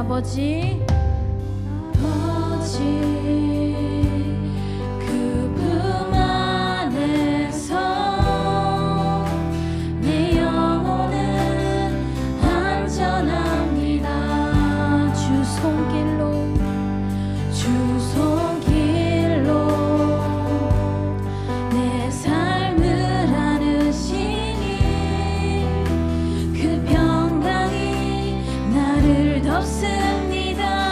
아버지, 그품 안에서 내 영혼은 안전합니다. 주 손길로 내 삶을 안으시니 그 평강이 나를 덮습니다.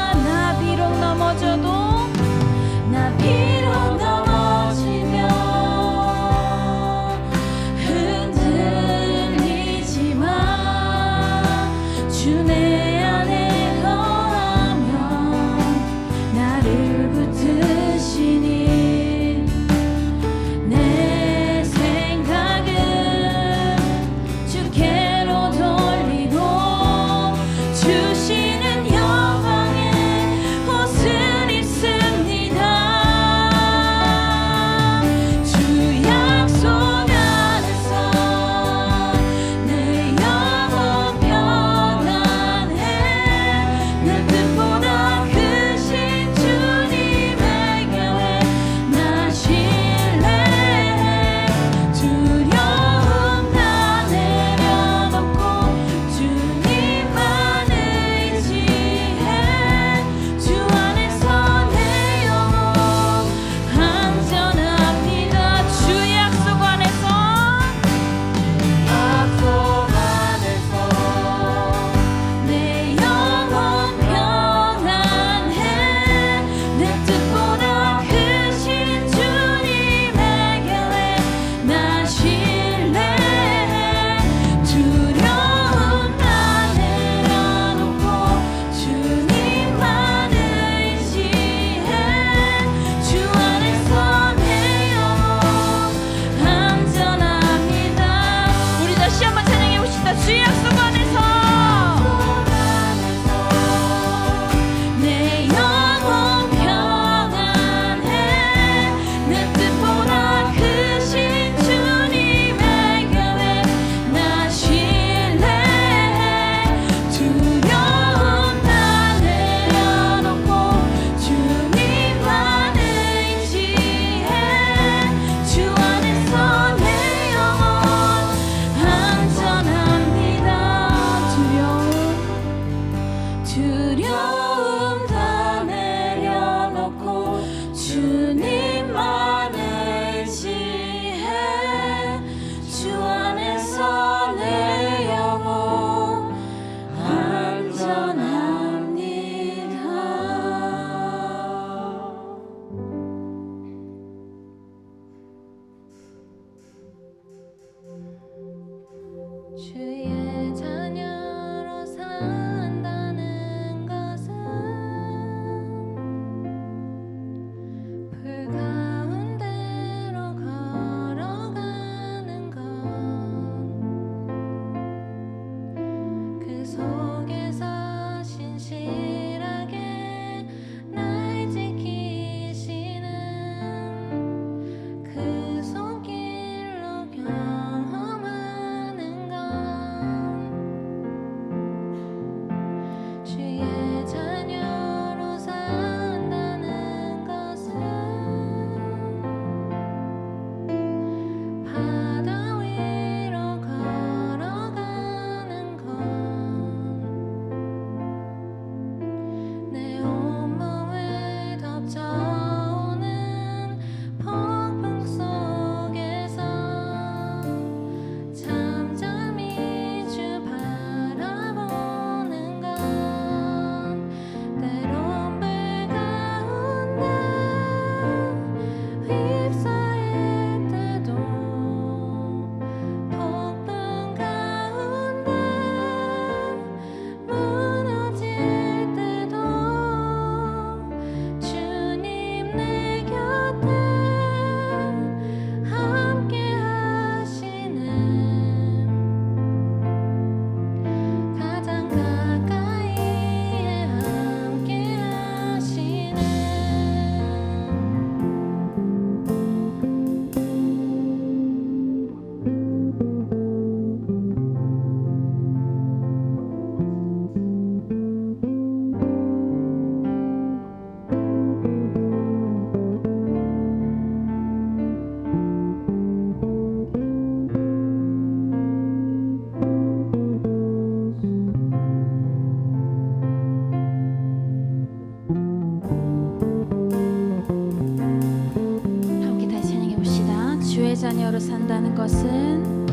자녀로 산다는 것은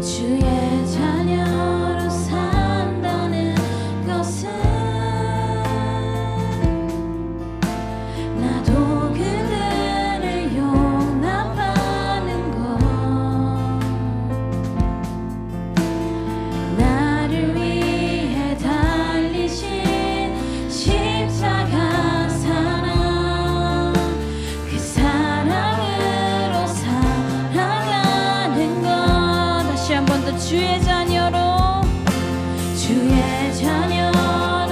주의 자녀로 산다는 것은 나도 그들을 용납하는 것 나를 위해 달리신 십자가 사랑 그 사랑으로 살아가는 것 다시 한 번 더 주의 자녀로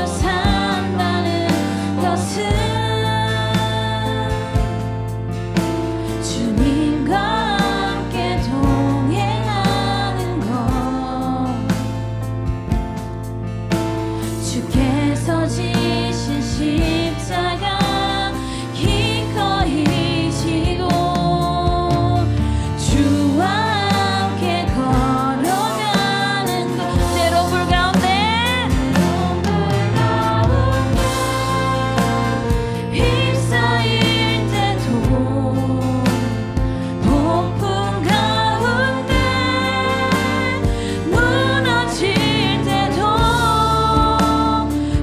산다는 것은 주님과 함께 동행하는 것 주께서 지신 십자가 기꺼이 지고 주와 함께 걸어가는 것 때로 불 가운데 휩싸일 때도 폭풍 가운데 무너질 때도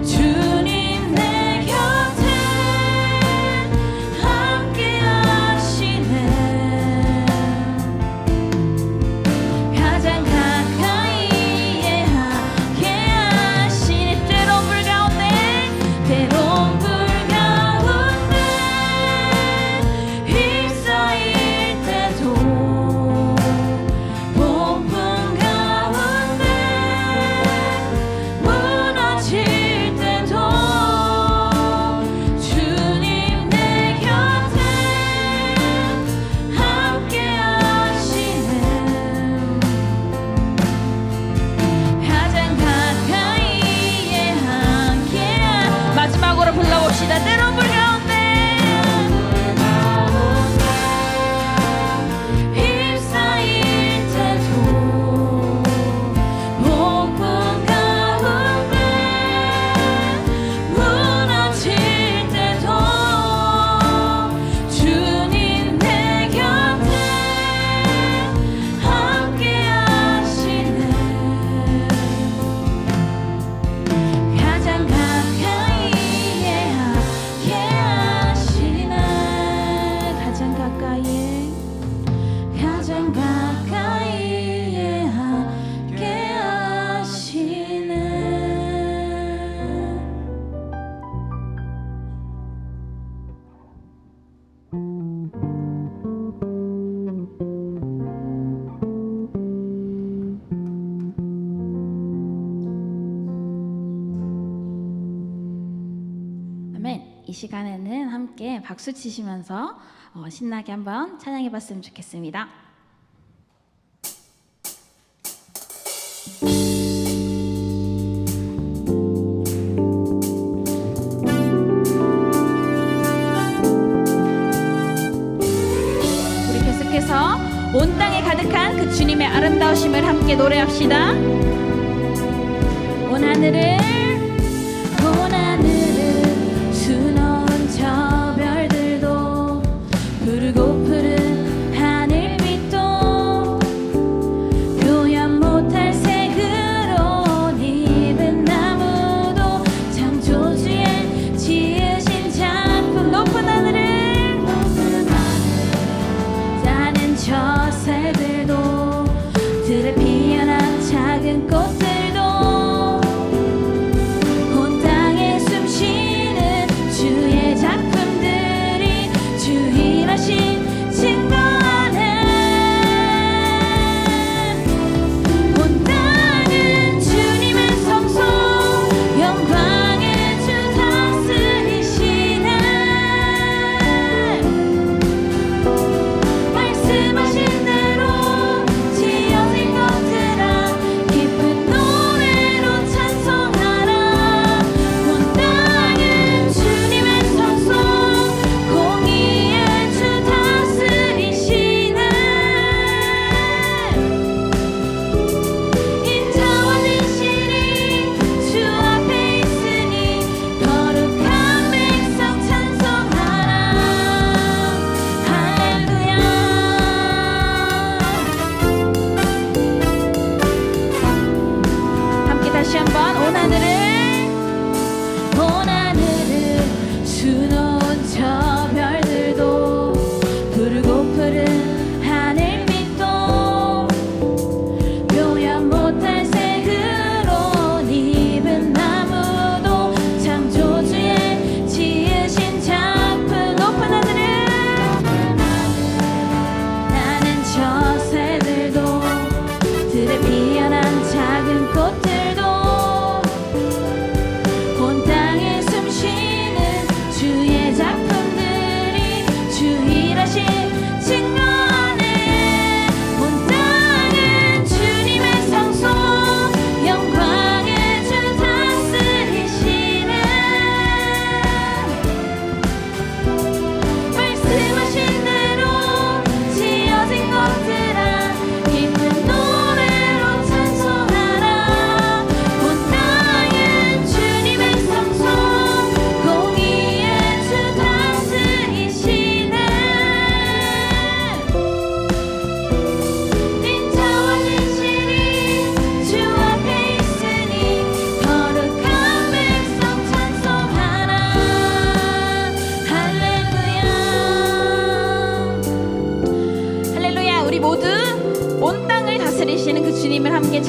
주님 내 곁에 함께 하시네 가장 가까이에 함께 하시네 때론 불 가운데 휩싸일 때도 폭풍 가운데 무너질 때도 주님 내 곁에 함께 하시네 가장 가까이에 함께 마지막으로 불러봅시다 때론 불 가운데 휩싸일 때도 폭풍 가운데 무너질 때도 주님 내 곁에 함께 하시네 가장 가까이에 함께 하시네 가장 가까이에 함께 하시네 아멘. 이 시간에는 함께 박수 치시면서 신나게 한번 찬양해 봤으면 좋겠습니다. 우리 계속해서 온 땅에 가득한 그 주님의 아름다우심을 함께 노래합시다. 온 하늘을 수놓은 저 별들도 푸르고 푸른 하늘빛도 표현 못할 색으로 입은 나무도 창조주의 지으신 작품 높은 하늘을 나는 저 새들도 들에 피어난 작은 꽃들도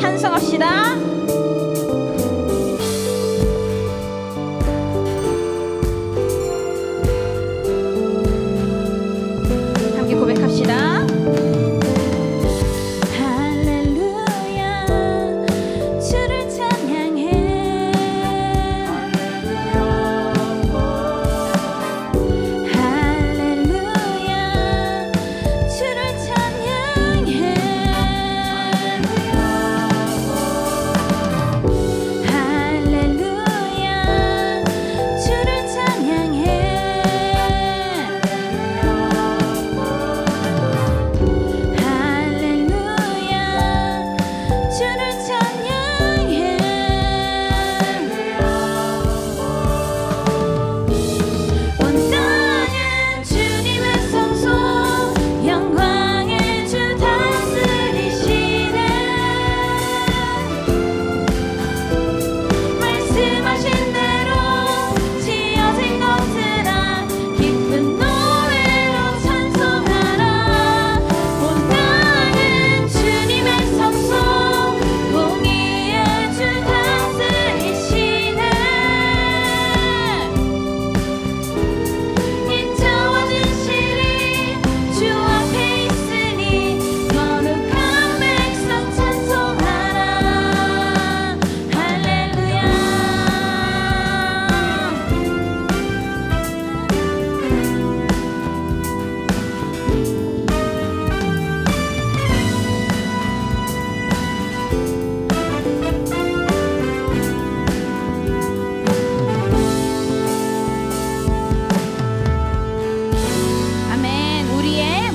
찬송합시다. 함께 고백합시다.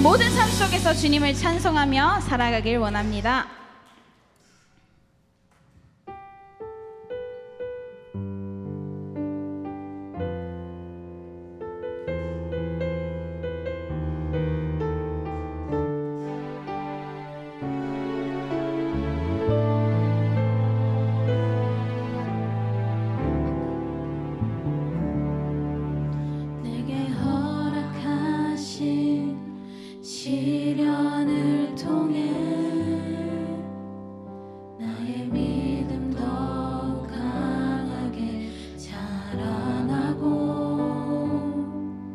모든 삶 속에서 주님을 찬송하며 살아가길 원합니다. 시련을 통해 나의 믿음 더욱 강하게 자라나고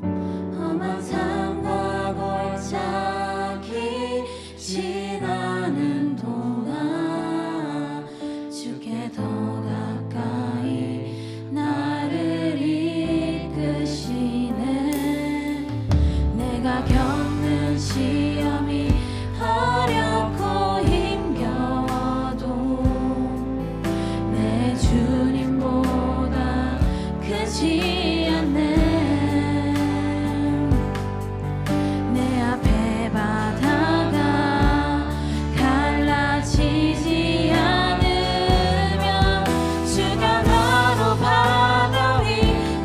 험한 삶과 골짜기 지나는 동안 주께 더 가까이 나를 이끄시네. 내가 겪는 시험이 어렵고 힘겨워도 내 주님보다 크지 않네. 내 앞에 바다가 갈라지지 않으며 주가 나로 바다 위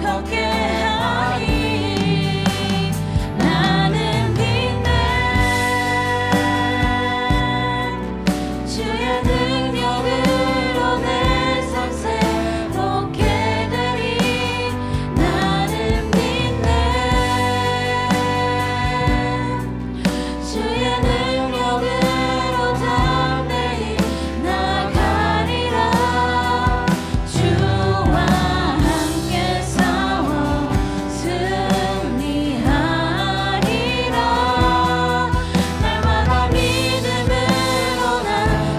걷게 하니 나는 믿네. 주의 능력으로 내 삶 새롭게 되리. 나는 믿네. 주의 능력으로 담대히 나가리라. 주와 함께 싸워 승리하리라. 날마다 믿음으로 난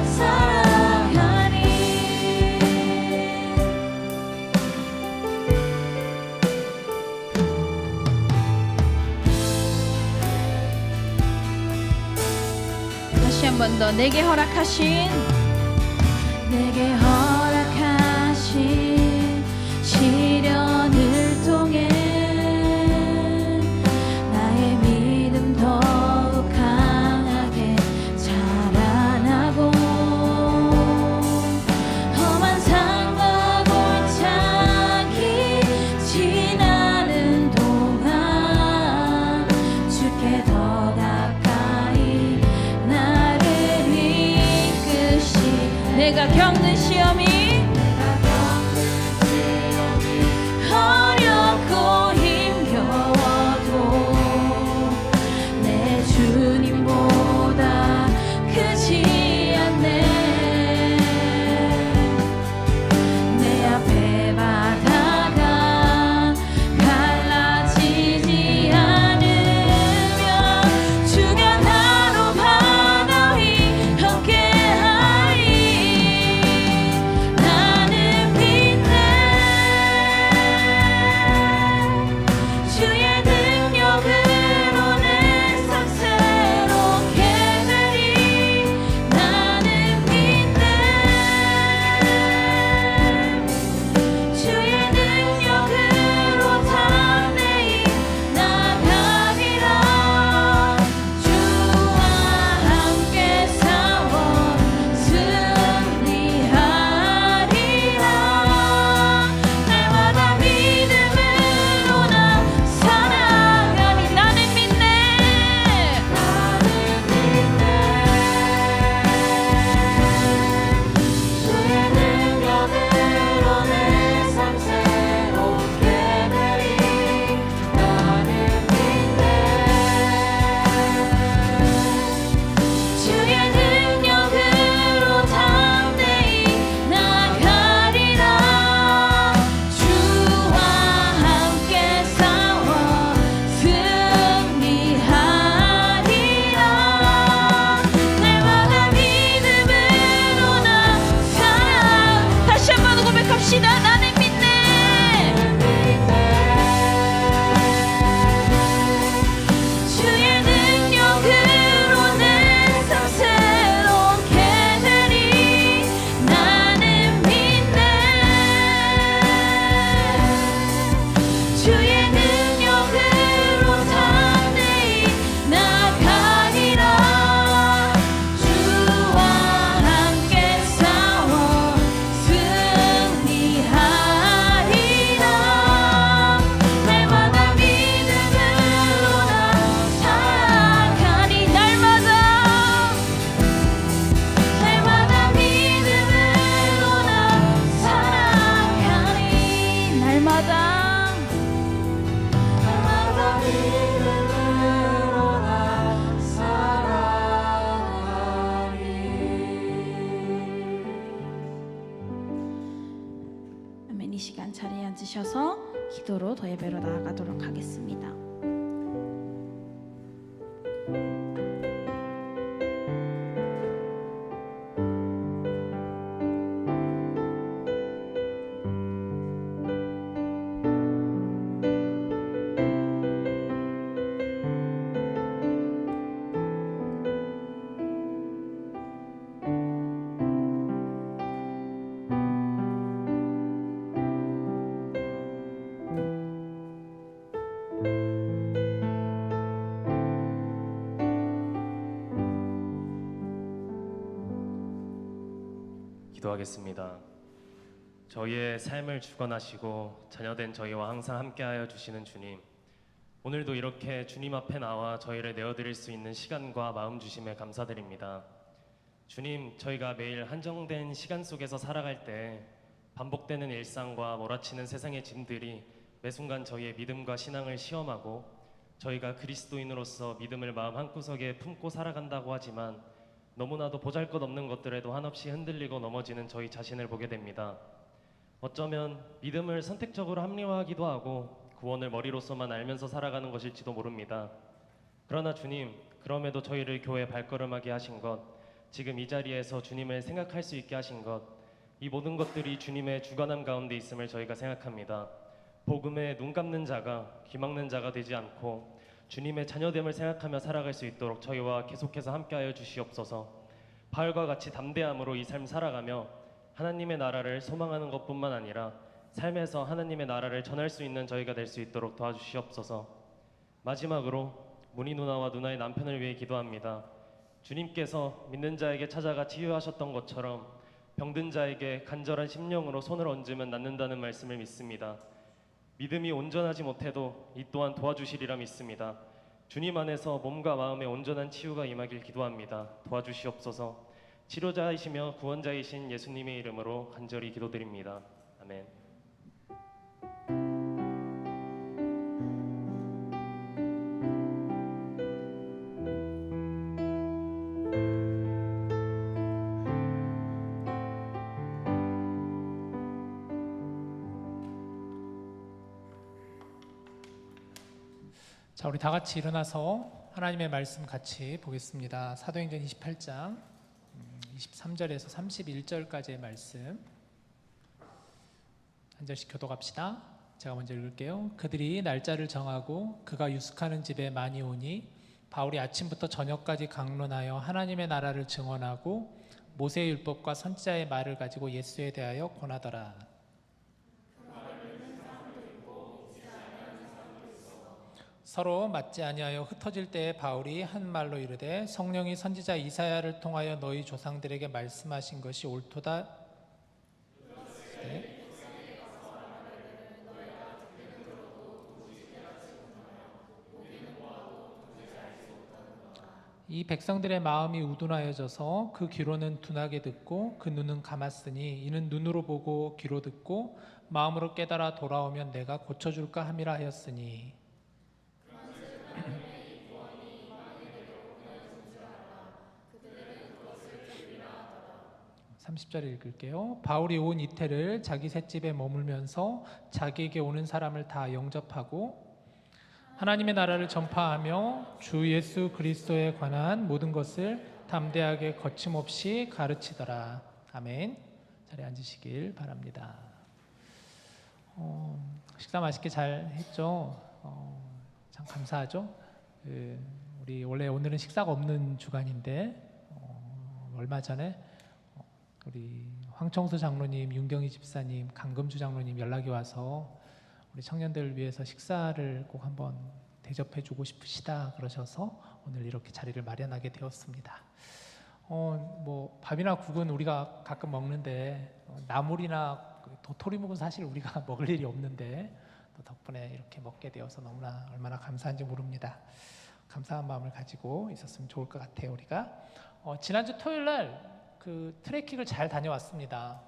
살아가리. 다시 한 번 더 내게 허락하신 시련을 통해 나의 믿음 더욱 강하게 자라나고 험한 산과 골짜기 지나는 동안 주께 더 가까이 나를 이끄시. 내가 겪는 시험이 어렵고 힘겨워도 내 주님보다 크지 않네. 기도로 더 예배로 나아가도록 하겠습니다. 기도하겠습니다. 저희의 삶을 주관하시고 자녀된 저희와 항상 함께하여 주시는 주님, 오늘도 이렇게 주님 앞에 나와 저희를 내어드릴 수 있는 시간과 마음 주심에 감사드립니다. 주님, 저희가 매일 한정된 시간 속에서 살아갈 때 반복되는 일상과 몰아치는 세상의 짐들이 매 순간 저희의 믿음과 신앙을 시험하고 저희가 그리스도인으로서 믿음을 마음 한구석에 품고 살아간다고 하지만 너무나도 보잘것없는 것들에도 한없이 흔들리고 넘어지는 저희 자신을 보게 됩니다. 어쩌면 믿음을 선택적으로 합리화하기도 하고 구원을 머리로서만 알면서 살아가는 것일지도 모릅니다. 그러나 주님, 그럼에도 저희를 교회 발걸음하게 하신 것, 지금 이 자리에서 주님을 생각할 수 있게 하신 것, 이 모든 것들이 주님의 주관함 가운데 있음을 저희가 생각합니다. 복음에 눈 감는 자가 귀 막는 자가 되지 않고 주님의 자녀됨을 생각하며 살아갈 수 있도록 저희와 계속해서 함께하여 주시옵소서. 바울과 같이 담대함으로 이 삶 살아가며 하나님의 나라를 소망하는 것뿐만 아니라 삶에서 하나님의 나라를 전할 수 있는 저희가 될 수 있도록 도와주시옵소서. 마지막으로 문희 누나와 누나의 남편을 위해 기도합니다. 주님께서 믿는 자에게 찾아가 치유하셨던 것처럼 병든 자에게 간절한 심령으로 손을 얹으면 낫는다는 말씀을 믿습니다. 믿음이 온전하지 못해도 이 또한 도와주시리라 믿습니다. 주님 안에서 몸과 마음의 온전한 치유가 임하길 기도합니다. 도와주시옵소서. 치료자이시며 구원자이신 예수님의 이름으로 간절히 기도드립니다. 아멘. 자, 우리 다 같이 일어나서 하나님의 말씀 같이 보겠습니다. 사도행전 28장 23절에서 31절까지의 말씀 한 절씩 교독합시다. 제가 먼저 읽을게요. 그들이 날짜를 정하고 그가 유숙하는 집에 많이 오니 바울이 아침부터 저녁까지 강론하여 하나님의 나라를 증언하고 모세의 율법과 선지자의 말을 가지고 예수에 대하여 권하더라. 서로 맞지 아니하여 흩어질 때에 바울이 한 말로 이르되 성령이 선지자 이사야를 통하여 너희 조상들에게 말씀하신 것이 옳도다. 네. 이 백성들의 마음이 우둔하여져서 그 귀로는 둔하게 듣고 그 눈은 감았으니 이는 눈으로 보고 귀로 듣고 마음으로 깨달아 돌아오면 내가 고쳐줄까 함이라 하였으니 30절 읽을게요. 바울이 온 이태를 자기 셋집에 머물면서 자기에게 오는 사람을 다 영접하고 하나님의 나라를 전파하며 주 예수 그리스도에 관한 모든 것을 담대하게 거침없이 가르치더라. 아멘. 자리에 앉으시길 바랍니다. 식사 맛있게 잘 했죠? 참 감사하죠? 우리 원래 오늘은 식사가 없는 주간인데 얼마 전에 우리 황청수 장로님, 윤경희 집사님, 강금주 장로님 연락이 와서 우리 청년들을 위해서 식사를 꼭 한번 대접해주고 싶으시다 그러셔서 오늘 이렇게 자리를 마련하게 되었습니다. 뭐 밥이나 국은 우리가 가끔 먹는데 나물이나 도토리묵은 사실 우리가 먹을 일이 없는데 또 덕분에 이렇게 먹게 되어서 너무나 얼마나 감사한지 모릅니다. 감사한 마음을 가지고 있었으면 좋을 것 같아요. 우리가 지난주 토요일 날 그 트레킹을 잘 다녀왔습니다.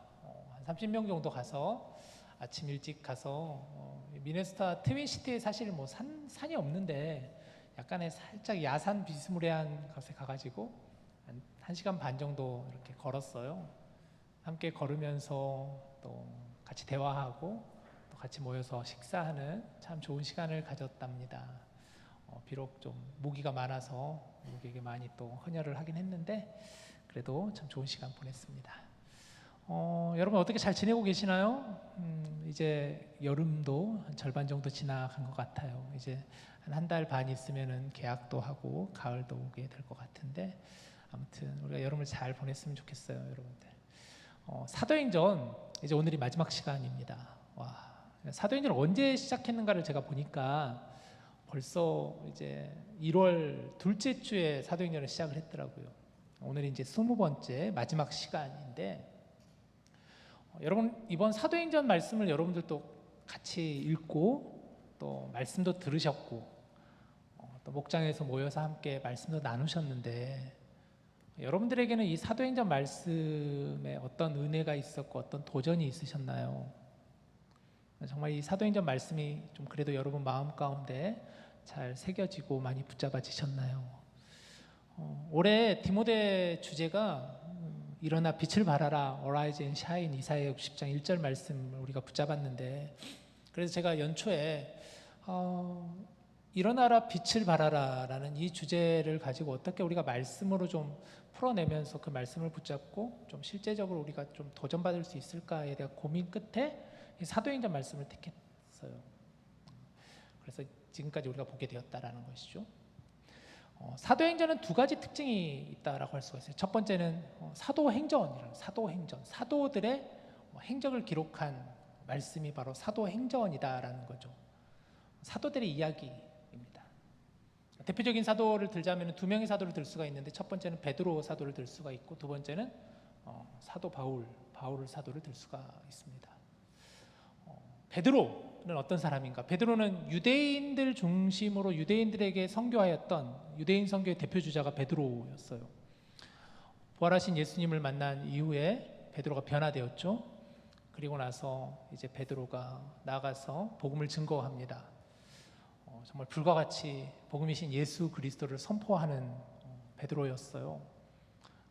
한 30명 정도 가서 아침 일찍 가서 미네소타 트윈시티에 사실 뭐 산이 없는데 약간의 살짝 야산 비스무리한 곳에 가가지고 한 1시간 반 정도 이렇게 걸었어요. 함께 걸으면서 또 같이 대화하고 또 같이 모여서 식사하는 참 좋은 시간을 가졌답니다. 비록 좀 모기가 많아서 모기에게 많이 또 헌혈을 하긴 했는데 그래도 참 좋은 시간 보냈습니다. 여러분 어떻게 잘 지내고 계시나요? 이제 여름도 한 절반 정도 지나간 것 같아요. 이제 한 달 반 있으면은 개학도 하고 가을도 오게 될 것 같은데 아무튼 우리가 여름을 잘 보냈으면 좋겠어요, 여러분들. 사도행전 이제 오늘이 마지막 시간입니다. 와, 사도행전을 언제 시작했는가를 제가 보니까 벌써 이제 1월 둘째 주에 사도행전을 시작을 했더라고요. 오늘이 이제 20번째 마지막 시간인데 여러분 이번 사도행전 말씀을 여러분들도 같이 읽고 또 말씀도 들으셨고 또 목장에서 모여서 함께 말씀도 나누셨는데 여러분들에게는 이 사도행전 말씀에 어떤 은혜가 있었고 어떤 도전이 있으셨나요? 정말 이 사도행전 말씀이 좀 그래도 여러분 마음 가운데 잘 새겨지고 많이 붙잡아지셨나요? 올해 디모데 주제가 일어나 빛을 발하라 Arise and Shine 이사야 60장 1절 말씀을 우리가 붙잡았는데 그래서 제가 연초에 일어나라 빛을 발하라 라는 이 주제를 가지고 어떻게 우리가 말씀으로 좀 풀어내면서 그 말씀을 붙잡고 좀 실제적으로 우리가 좀 도전받을 수 있을까에 대한 고민 끝에 이 사도행전 말씀을 택했어요. 그래서 지금까지 우리가 보게 되었다라는 것이죠. 사도행전은 두 가지 특징이 있다라고 할 수가 있어요. 첫 번째는 사도행전이라는 사도행전, 사도들의 행적을 기록한 말씀이 바로 사도행전이다라는 거죠. 사도들의 이야기입니다. 대표적인 사도를 들자면 두 명의 사도를 들 수가 있는데 첫 번째는 베드로 사도를 들 수가 있고 두 번째는 사도 바울 사도를 들 수가 있습니다. 베드로는 어떤 사람인가? 베드로는 유대인들 중심으로 유대인들에게 선교하였던 유대인 선교의 대표 주자가 베드로였어요. 부활하신 예수님을 만난 이후에 베드로가 변화되었죠. 그리고 나서 이제 베드로가 나가서 복음을 증거합니다. 정말 불과 같이 복음이신 예수 그리스도를 선포하는 베드로였어요.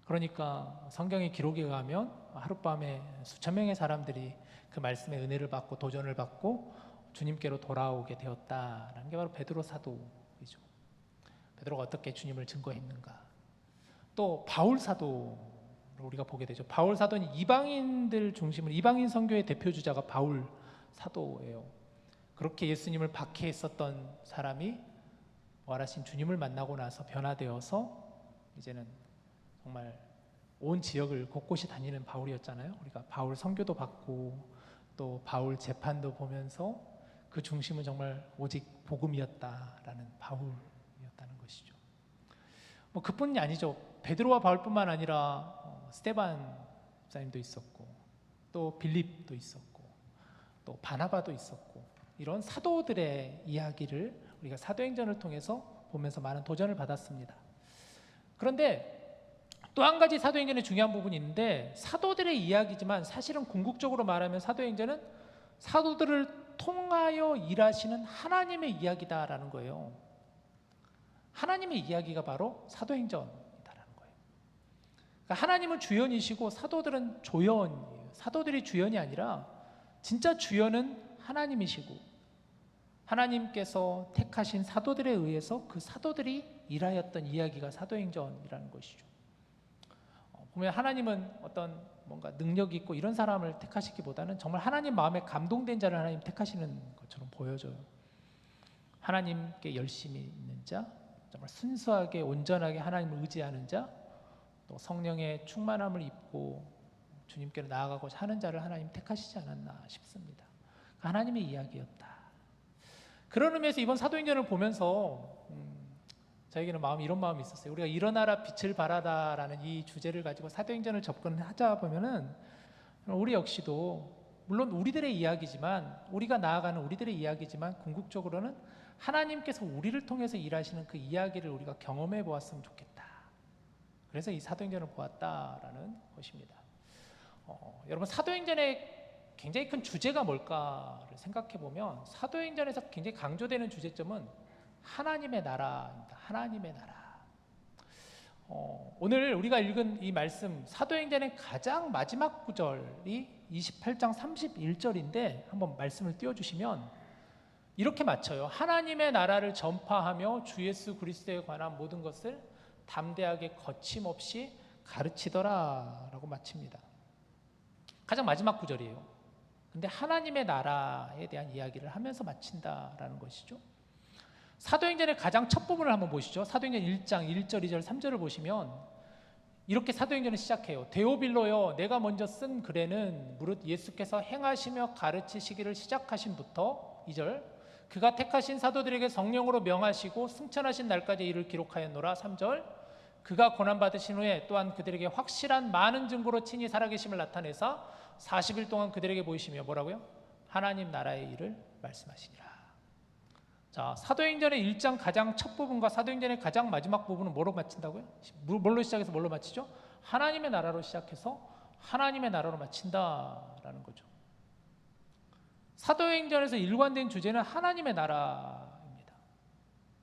그러니까 성경의 기록에 가면 하룻밤에 수천 명의 사람들이 그 말씀의 은혜를 받고 도전을 받고 주님께로 돌아오게 되었다라는 게 바로 베드로 사도이죠. 베드로가 어떻게 주님을 증거했는가. 또 바울 사도를 우리가 보게 되죠. 바울 사도는 이방인들 중심으로 이방인 선교의 대표 주자가 바울 사도예요. 그렇게 예수님을 박해했었던 사람이 부활하신 주님을 만나고 나서 변화되어서 이제는 정말 온 지역을 곳곳이 다니는 바울이었잖아요. 우리가 바울 선교도 받고 또 바울 재판도 보면서 그 중심은 정말 오직 복음이었다라는 바울이었다는 것이죠. 그뿐이 아니죠. 베드로와 바울뿐만 아니라 스데반 목사님도 있었고 또 빌립도 있었고 또 바나바도 있었고 이런 사도들의 이야기를 우리가 사도행전을 통해서 보면서 많은 도전을 받았습니다. 그런데 또 한 가지 사도행전의 중요한 부분이 있는데 사도들의 이야기지만 사실은 궁극적으로 말하면 사도행전은 사도들을 통하여 일하시는 하나님의 이야기다라는 거예요. 하나님의 이야기가 바로 사도행전이다라는 거예요. 그러니까 하나님은 주연이시고 사도들은 조연이에요. 사도들이 주연이 아니라 진짜 주연은 하나님이시고 하나님께서 택하신 사도들에 의해서 그 사도들이 일하였던 이야기가 사도행전이라는 것이죠. 보면 하나님은 어떤 뭔가 능력이 있고 이런 사람을 택하시기보다는 정말 하나님 마음에 감동된 자를 하나님 택하시는 것처럼 보여져요. 하나님께 열심히 있는 자, 정말 순수하게 온전하게 하나님을 의지하는 자, 또 성령의 충만함을 입고 주님께로 나아가고자 하는 자를 하나님 택하시지 않았나 싶습니다. 하나님의 이야기였다. 그런 의미에서 이번 사도행전을 보면서 저에게는 이런 마음이 있었어요. 우리가 일어나라 빛을 발하라라는 이 주제를 가지고 사도행전을 접근하자 보면은 우리 역시도 물론 우리들의 이야기지만 우리가 나아가는 우리들의 이야기지만 궁극적으로는 하나님께서 우리를 통해서 일하시는 그 이야기를 우리가 경험해 보았으면 좋겠다. 그래서 이 사도행전을 보았다라는 것입니다. 여러분 사도행전의 굉장히 큰 주제가 뭘까를 생각해 보면 사도행전에서 굉장히 강조되는 주제점은 하나님의 나라입니다. 하나님의 나라. 오늘 우리가 읽은 이 말씀 사도행전의 가장 마지막 구절이 28장 31절인데 한번 말씀을 띄워주시면 이렇게 맞춰요. 하나님의 나라를 전파하며 주 예수 그리스도에 관한 모든 것을 담대하게 거침없이 가르치더라 라고 마칩니다. 가장 마지막 구절이에요. 근데 하나님의 나라에 대한 이야기를 하면서 마친다라는 것이죠. 사도행전의 가장 첫 부분을 한번 보시죠. 사도행전 1장 1절 2절 3절을 보시면 이렇게 사도행전을 시작해요. 데오빌로여 내가 먼저 쓴 글에는 무릇 예수께서 행하시며 가르치시기를 시작하신부터 2절 그가 택하신 사도들에게 성령으로 명하시고 승천하신 날까지 이를 기록하였노라. 3절 그가 고난받으신 후에 또한 그들에게 확실한 많은 증거로 친히 살아계심을 나타내사 40일 동안 그들에게 보이시며 뭐라고요? 하나님 나라의 일을 말씀하시니라. 자, 사도행전의 1장 가장 첫 부분과 사도행전의 가장 마지막 부분은 뭐로 마친다고요? 뭘로 시작해서 뭘로 마치죠? 하나님의 나라로 시작해서 하나님의 나라로 마친다라는 거죠. 사도행전에서 일관된 주제는 하나님의 나라입니다.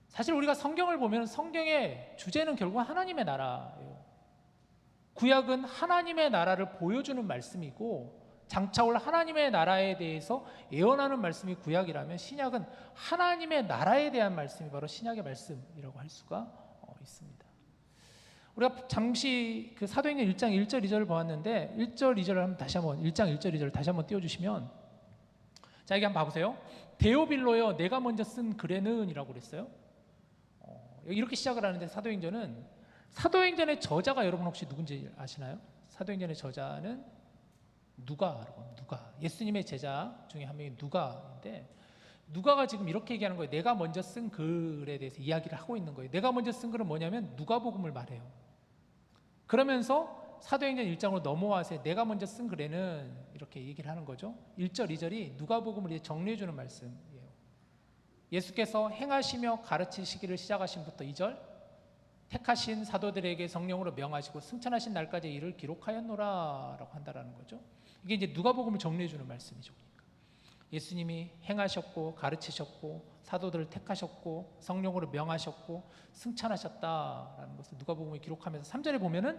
사실 우리가 성경을 보면 성경의 주제는 결국 하나님의 나라예요. 구약은 하나님의 나라를 보여주는 말씀이고 장차 올 하나님의 나라에 대해서 예언하는 말씀이 구약이라면 신약은 하나님의 나라에 대한 말씀이 바로 신약의 말씀이라고 할 수가 있습니다. 우리가 잠시 그 사도행전 1장 1절 2절을 보았는데 1절 2절을 한번 다시 한번 1장 1절 2절을 다시 한번 띄워주시면 자 여기 한번 봐보세요. 데오빌로여 내가 먼저 쓴 글에는 이라고 그랬어요. 이렇게 시작을 하는데 사도행전의 저자가 여러분 혹시 누군지 아시나요? 사도행전의 저자는 누가 예수님의 제자 중에 한 명이 누가인데 누가가 지금 이렇게 얘기하는 거예요. 내가 먼저 쓴 글에 대해서 이야기를 하고 있는 거예요. 내가 먼저 쓴 글은 뭐냐면 누가복음을 말해요. 그러면서 사도행전 1장으로 넘어와서 내가 먼저 쓴 글에는 이렇게 얘기를 하는 거죠. 1절 2절이 누가복음을 정리해 주는 말씀이에요. 예수께서 행하시며 가르치시기를 시작하신부터 2절 택하신 사도들에게 성령으로 명하시고 승천하신 날까지 이를 기록하였노라 라고 한다라는 거죠. 이게 이제 누가복음을 정리해 주는 말씀이죠. 그러니까 예수님이 행하셨고 가르치셨고 사도들을 택하셨고 성령으로 명하셨고 승천하셨다라는 것을 누가복음에 기록하면서 3절에 보면은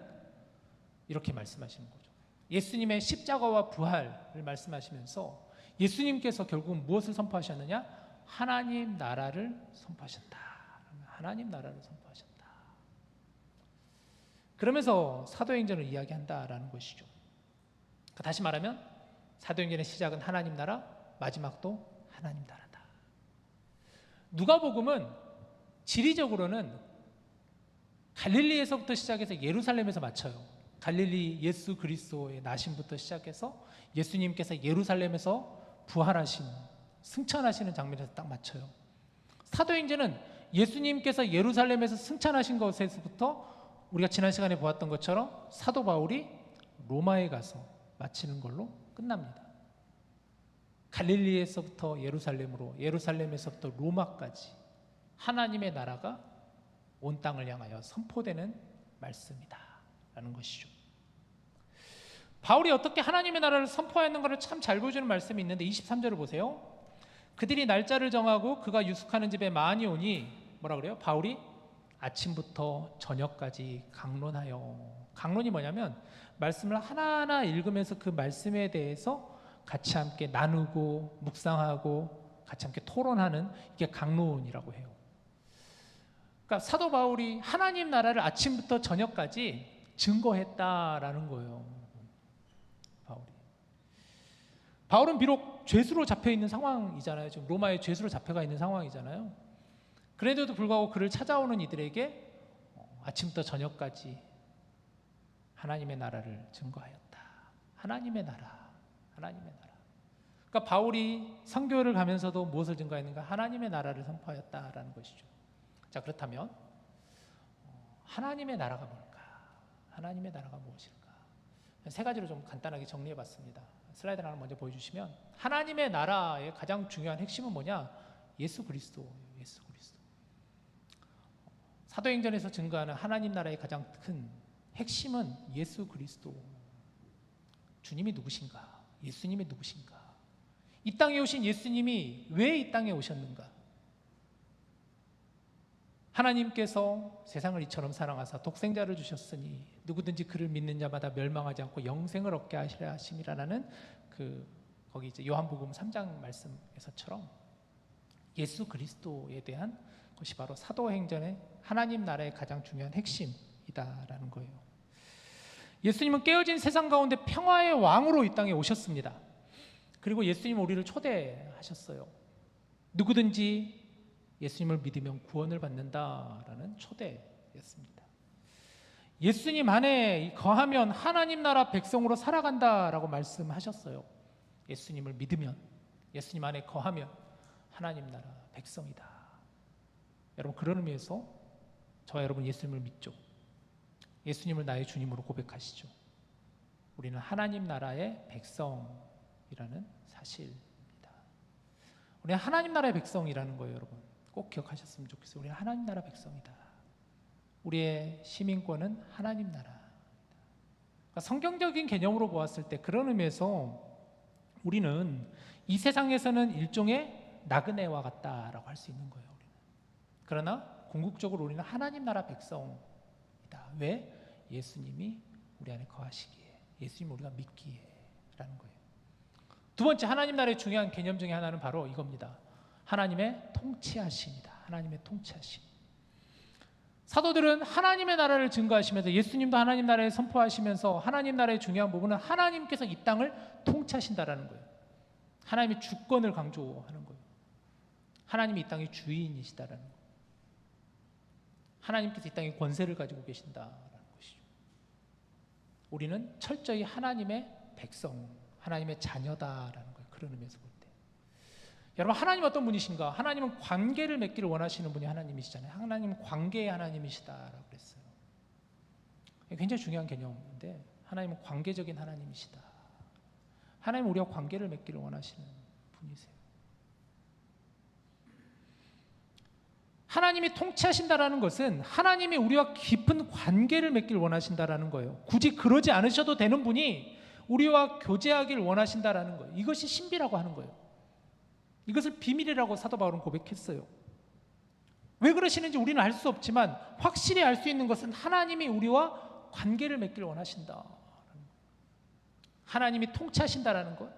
이렇게 말씀하시는 거죠. 예수님의 십자가와 부활을 말씀하시면서 예수님께서 결국은 무엇을 선포하셨느냐? 하나님 나라를 선포하셨다. 하나님 나라를 선포하셨다. 그러면서 사도행전을 이야기한다라는 것이죠. 다시 말하면 사도행전의 시작은 하나님 나라, 마지막도 하나님 나라다. 누가복음은 지리적으로는 갈릴리에서부터 시작해서 예루살렘에서 마쳐요. 갈릴리 예수 그리스도의 나심부터 시작해서 예수님께서 예루살렘에서 부활하신 승천하시는 장면에서 딱 맞춰요. 사도행전은 예수님께서 예루살렘에서 승천하신 것에서부터 우리가 지난 시간에 보았던 것처럼 사도 바울이 로마에 가서 마치는 걸로 끝납니다. 갈릴리에서부터 예루살렘으로, 예루살렘에서부터 로마까지 하나님의 나라가 온 땅을 향하여 선포되는 말씀이다 라는 것이죠. 바울이 어떻게 하나님의 나라를 선포하였는가를 참 잘 보여주는 말씀이 있는데 23절을 보세요. 그들이 날짜를 정하고 그가 유숙하는 집에 많이 오니 뭐라 그래요? 바울이 아침부터 저녁까지 강론하여. 강론이 뭐냐면 말씀을 하나하나 읽으면서 그 말씀에 대해서 같이 함께 나누고 묵상하고 같이 함께 토론하는 이게 강론이라고 해요. 그러니까 사도 바울이 하나님 나라를 아침부터 저녁까지 증거했다라는 거예요. 바울은 비록 죄수로 잡혀 있는 상황이잖아요. 지금 로마의 죄수로 잡혀가 있는 상황이잖아요. 그런데도 불구하고 그를 찾아오는 이들에게 아침부터 저녁까지 하나님의 나라를 증거하였다. 하나님의 나라, 하나님의 나라. 그러니까 바울이 선교를 가면서도 무엇을 증거했는가? 하나님의 나라를 선포하였다라는 것이죠. 자, 그렇다면 하나님의 나라가 뭘까? 하나님의 나라가 무엇일까? 세 가지로 좀 간단하게 정리해봤습니다. 슬라이드 하나 먼저 보여주시면 하나님의 나라의 가장 중요한 핵심은 뭐냐? 예수 그리스도예요. 예수 그리스도. 사도행전에서 증거하는 하나님 나라의 가장 큰 핵심은 예수 그리스도. 주님이 누구신가? 예수님이 누구신가? 이 땅에 오신 예수님이 왜 이 땅에 오셨는가? 하나님께서 세상을 이처럼 사랑하사 독생자를 주셨으니 누구든지 그를 믿는 자마다 멸망하지 않고 영생을 얻게 하시려 하심이라는 거기 이제 요한복음 3장 말씀에서처럼 예수 그리스도에 대한 것이 바로 사도행전의 하나님 나라의 가장 중요한 핵심이다라는 거예요. 예수님은 깨어진 세상 가운데 평화의 왕으로 이 땅에 오셨습니다. 그리고 예수님은 우리를 초대하셨어요. 누구든지 예수님을 믿으면 구원을 받는다라는 초대였습니다. 예수님 안에 거하면 하나님 나라 백성으로 살아간다라고 말씀하셨어요. 예수님을 믿으면, 예수님 안에 거하면 하나님 나라 백성이다. 여러분, 그런 의미에서 저와 여러분 예수님을 믿죠. 예수님을 나의 주님으로 고백하시죠. 우리는 하나님 나라의 백성이라는 사실입니다. 우리는 하나님 나라의 백성이라는 거예요. 여러분 꼭 기억하셨으면 좋겠어요. 우리는 하나님 나라 백성이다. 우리의 시민권은 하나님 나라. 그러니까 성경적인 개념으로 보았을 때 그런 의미에서 우리는 이 세상에서는 일종의 나그네와 같다라고 할 수 있는 거예요. 우리는. 그러나 궁극적으로 우리는 하나님 나라 백성이다. 왜? 예수님이 우리 안에 거하시기에, 예수님을 우리가 믿기에라는 거예요. 두 번째 하나님 나라의 중요한 개념 중에 하나는 바로 이겁니다. 하나님의 통치하심이다. 하나님의 통치하심. 사도들은 하나님의 나라를 증거하시면서 예수님도 하나님 나라를 선포하시면서 하나님 나라의 중요한 부분은 하나님께서 이 땅을 통치하신다라는 거예요. 하나님의 주권을 강조하는 거예요. 하나님이 이 땅의 주인이시다라는 거예요. 하나님께서 이 땅에 권세를 가지고 계신다라는 것이죠. 우리는 철저히 하나님의 백성, 하나님의 자녀다라는 거예요. 그런 의미에서 볼 때. 여러분, 하나님 어떤 분이신가? 하나님은 관계를 맺기를 원하시는 분이 하나님이시잖아요. 하나님은 관계의 하나님이시다라고 그랬어요. 굉장히 중요한 개념인데 하나님은 관계적인 하나님이시다. 하나님은 우리와 관계를 맺기를 원하시는 분이세요. 하나님이 통치하신다라는 것은 하나님이 우리와 깊은 관계를 맺기를 원하신다라는 거예요. 굳이 그러지 않으셔도 되는 분이 우리와 교제하기를 원하신다라는 거예요. 이것이 신비라고 하는 거예요. 이것을 비밀이라고 사도 바울은 고백했어요. 왜 그러시는지 우리는 알 수 없지만 확실히 알 수 있는 것은 하나님이 우리와 관계를 맺기를 원하신다. 하나님이 통치하신다라는 것,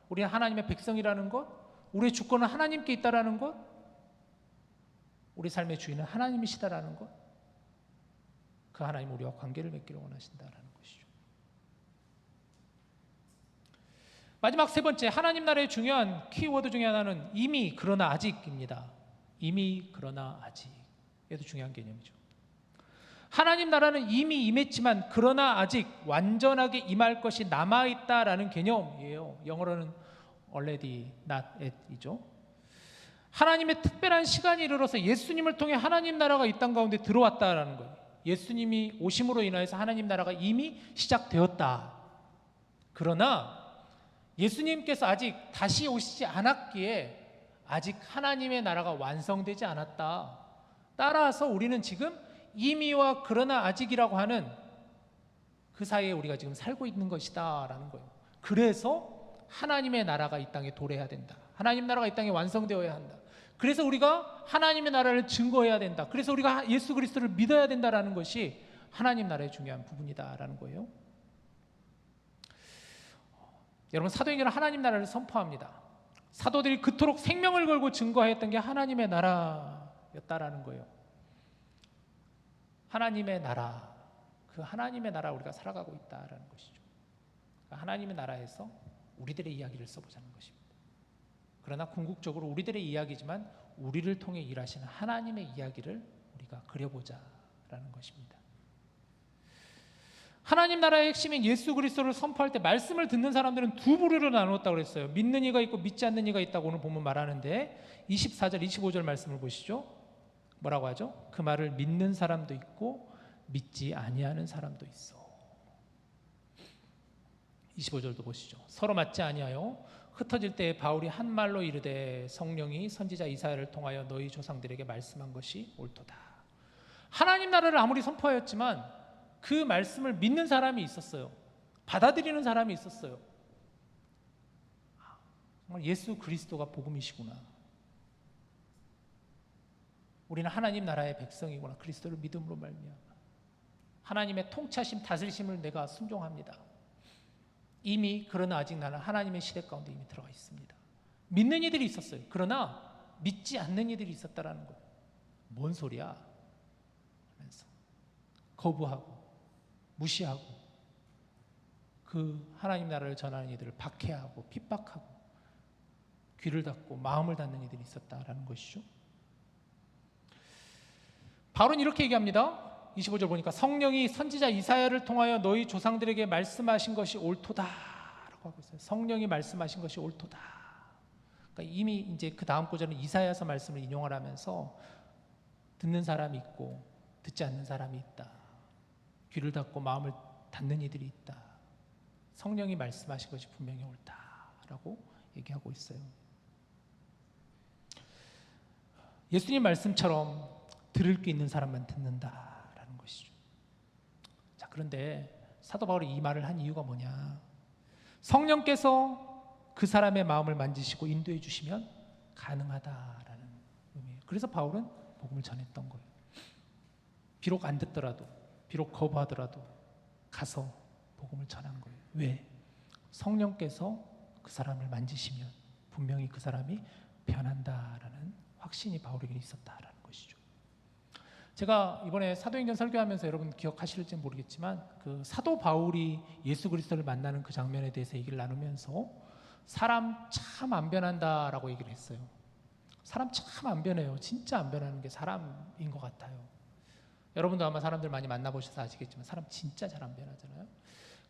우리는 하나님의 백성이라는 것, 우리의 주권은 하나님께 있다라는 것, 우리 삶의 주인은 하나님이시다라는 것, 그 하나님 우리와 관계를 맺기를 원하신다라는 것이죠. 마지막 세 번째, 하나님 나라의 중요한 키워드 중에 하나는 이미 그러나 아직입니다. 이미 그러나 아직. 얘도 중요한 개념이죠. 하나님 나라는 이미 임했지만 그러나 아직 완전하게 임할 것이 남아있다라는 개념이에요. 영어로는 already not yet이죠. 하나님의 특별한 시간이 이르러서 예수님을 통해 하나님 나라가 이 땅 가운데 들어왔다라는 거예요. 예수님이 오심으로 인하여서 하나님 나라가 이미 시작되었다. 그러나 예수님께서 아직 다시 오시지 않았기에 아직 하나님의 나라가 완성되지 않았다. 따라서 우리는 지금 이미와 그러나 아직이라고 하는 그 사이에 우리가 지금 살고 있는 것이다 라는 거예요. 그래서 하나님의 나라가 이 땅에 도래해야 된다. 하나님 나라가 이 땅에 완성되어야 한다. 그래서 우리가 하나님의 나라를 증거해야 된다. 그래서 우리가 예수 그리스도를 믿어야 된다라는 것이 하나님 나라의 중요한 부분이다라는 거예요. 여러분, 사도행전은 하나님 나라를 선포합니다. 사도들이 그토록 생명을 걸고 증거했던 게 하나님의 나라였다라는 거예요. 하나님의 나라, 그 하나님의 나라 우리가 살아가고 있다라는 것이죠. 하나님의 나라에서 우리들의 이야기를 써보자는 것입니다. 그러나 궁극적으로 우리들의 이야기지만 우리를 통해 일하시는 하나님의 이야기를 우리가 그려보자라는 것입니다. 하나님 나라의 핵심인 예수 그리스도를 선포할 때 말씀을 듣는 사람들은 두 부류로 나누었다고 그랬어요. 믿는 이가 있고 믿지 않는 이가 있다고 오늘 보면 말하는데 24절 25절 말씀을 보시죠. 뭐라고 하죠? 그 말을 믿는 사람도 있고 믿지 아니하는 사람도 있어. 25절도 보시죠. 서로 맞지 아니하여 흩어질 때에 바울이 한 말로 이르되 성령이 선지자 이사야를 통하여 너희 조상들에게 말씀한 것이 옳도다. 하나님 나라를 아무리 선포하였지만 그 말씀을 믿는 사람이 있었어요. 받아들이는 사람이 있었어요. 정말 예수 그리스도가 복음이시구나. 우리는 하나님 나라의 백성이구나. 그리스도를 믿음으로 말미암아 하나님의 통치하심 다스리심을 내가 순종합니다. 이미 그러나 아직 나는 하나님의 시대 가운데 이미 들어가 있습니다. 믿는 이들이 있었어요. 그러나 믿지 않는 이들이 있었다라는 거예요. 뭔 소리야? 하면서 거부하고 무시하고 그 하나님 나라를 전하는 이들을 박해하고 핍박하고 귀를 닫고 마음을 닫는 이들이 있었다라는 것이죠. 바울은 이렇게 얘기합니다. 25절 보니까 성령이 선지자 이사야를 통하여 너희 조상들에게 말씀하신 것이 옳도다라고 하고 있어요. 성령이 말씀하신 것이 옳도다. 그러니까 이미 이제 그 다음 구절은 이사야서 말씀을 인용을 하면서 듣는 사람이 있고 듣지 않는 사람이 있다. 귀를 닫고 마음을 닫는 이들이 있다. 성령이 말씀하신 것이 분명히 옳다라고 얘기하고 있어요. 예수님 말씀처럼 들을 게 있는 사람만 듣는다라는 것이죠. 자, 그런데 사도 바울이 이 말을 한 이유가 뭐냐? 성령께서 그 사람의 마음을 만지시고 인도해 주시면 가능하다라는 의미예요. 그래서 바울은 복음을 전했던 거예요. 비록 안 듣더라도, 비록 거부하더라도 가서 복음을 전한 거예요. 왜? 성령께서 그 사람을 만지시면 분명히 그 사람이 변한다라는 확신이 바울에게 있었다라는 것이죠. 제가 이번에 사도행전 설교하면서 여러분 기억하실지 모르겠지만 그 사도 바울이 예수 그리스도를 만나는 그 장면에 대해서 얘기를 나누면서 사람 참 안 변한다라고 얘기를 했어요. 사람 참 안 변해요. 진짜 안 변하는 게 사람인 것 같아요. 여러분도 아마 사람들 많이 만나보셔서 아시겠지만 사람 진짜 잘 안 변하잖아요.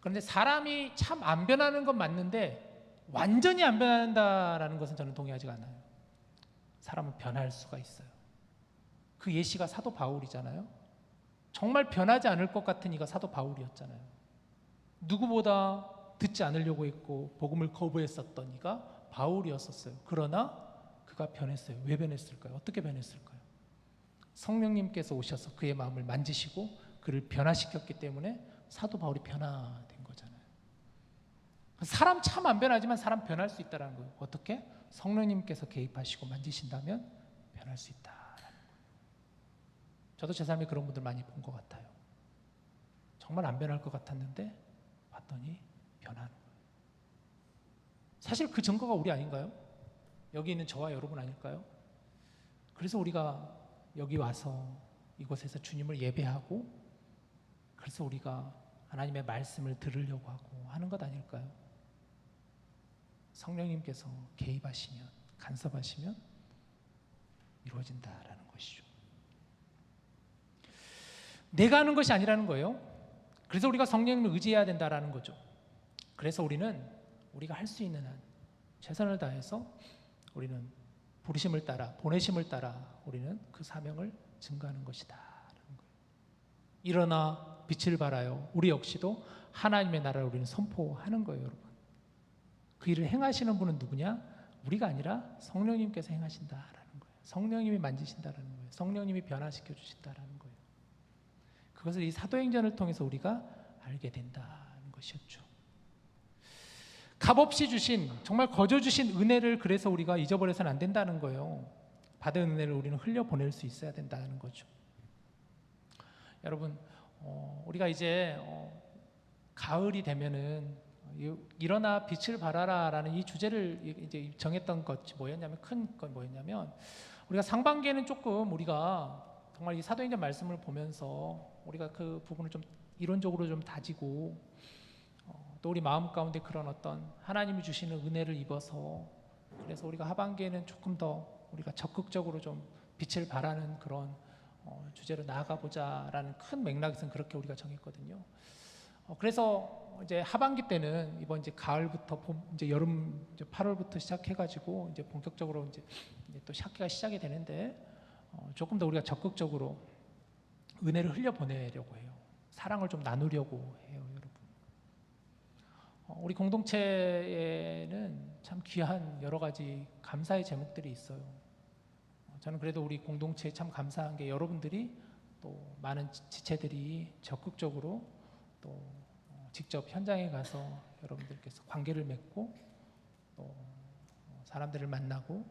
그런데 사람이 참 안 변하는 건 맞는데 완전히 안 변한다라는 것은 저는 동의하지 않아요. 사람은 변할 수가 있어요. 그 예시가 사도 바울이잖아요. 정말 변하지 않을 것 같은 이가 사도 바울이었잖아요. 누구보다 듣지 않으려고 했고 복음을 거부했었던 이가 바울이었었어요. 그러나 그가 변했어요. 왜 변했을까요? 어떻게 변했을까요? 성령님께서 오셔서 그의 마음을 만지시고 그를 변화시켰기 때문에 사도 바울이 변화된 거잖아요. 사람 참 안 변하지만 사람 변할 수 있다는 거예요. 어떻게? 성령님께서 개입하시고 만지신다면 변할 수 있다라는 거예요. 저도 제 삶에 그런 분들 많이 본 것 같아요. 정말 안 변할 것 같았는데 봤더니 변하는 거예요. 사실 그 증거가 우리 아닌가요? 여기 있는 저와 여러분 아닐까요? 그래서 우리가 여기 와서 이곳에서 주님을 예배하고 그래서 우리가 하나님의 말씀을 들으려고 하고 하는 것 아닐까요? 성령님께서 개입하시면 간섭하시면 이루어진다라는 것이죠. 내가 하는 것이 아니라는 거예요. 그래서 우리가 성령님을 의지해야 된다라는 거죠. 그래서 우리가 할 수 있는 한 최선을 다해서 우리는 부르심을 따라 보내심을 따라 우리는 그 사명을 증거하는 것이다라는 거예요. 일어나 빛을 발하여 우리 역시도 하나님의 나라를 우리는 선포하는 거예요, 여러분. 그 일을 행하시는 분은 누구냐? 우리가 아니라 성령님께서 행하신다라는 거예요. 성령님이 만지신다라는 거예요. 성령님이 변화시켜 주신다라는 거예요. 그것을 이 사도행전을 통해서 우리가 알게 된다는 것이었죠. 값없이 주신 정말 거저 주신 은혜를 그래서 우리가 잊어버려서는 안 된다는 거예요. 받은 은혜를 우리는 흘려보낼 수 있어야 된다는 거죠. 여러분 우리가 이제 가을이 되면은 일어나 빛을 발하라라는 이 주제를 이제 정했던 것이 뭐였냐면 큰 건 뭐였냐면 우리가 상반기에는 조금 우리가 정말 이 사도행전 말씀을 보면서 우리가 그 부분을 좀 이론적으로 좀 다지고 또 우리 마음 가운데 그런 어떤 하나님이 주시는 은혜를 입어서 그래서 우리가 하반기에는 조금 더 우리가 적극적으로 좀 빛을 발하는 그런 주제로 나아가 보자라는 큰 맥락에서는 그렇게 우리가 정했거든요. 그래서 이제 하반기 때는 이번 이제 가을부터 봄 이제 여름 이제 8월부터 시작해가지고 이제 본격적으로 이제 또 학기가 시작이 되는데 조금 더 우리가 적극적으로 은혜를 흘려 보내려고 해요. 사랑을 좀 나누려고 해요, 여러분. 우리 공동체에는 참 귀한 여러 가지 감사의 제목들이 있어요. 저는 그래도 우리 공동체에 참 감사한 게 여러분들이 또 많은 지체들이 적극적으로 또 직접 현장에 가서 여러분들께서 관계를 맺고 또 사람들을 만나고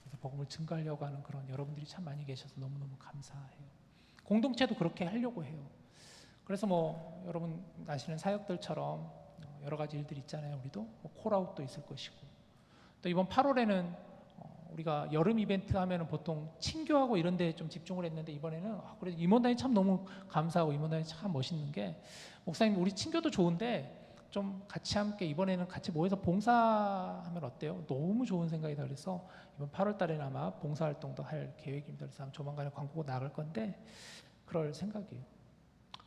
그래서 그래서 복음을 증거하려고 하는 그런 여러분들이 참 많이 계셔서 너무너무 감사해요. 공동체도 그렇게 하려고 해요. 그래서 뭐 여러분 아시는 사역들처럼 여러 가지 일들이 있잖아요. 우리도 뭐 콜아웃도 있을 것이고, 또 이번 8월에는 우리가 여름 이벤트 하면은 보통 친교하고 이런 데 좀 집중을 했는데, 이번에는 그래 임원단이 참 너무 감사하고 임원단이 참 멋있는 게, 목사님 우리 친교도 좋은데 좀 같이 함께 이번에는 같이 모여서 봉사하면 어때요? 너무 좋은 생각이다. 그래서 이번 8월 달에는 아마 봉사활동도 할 계획입니다. 그래서 조만간에 광고가 나갈 건데 그럴 생각이에요.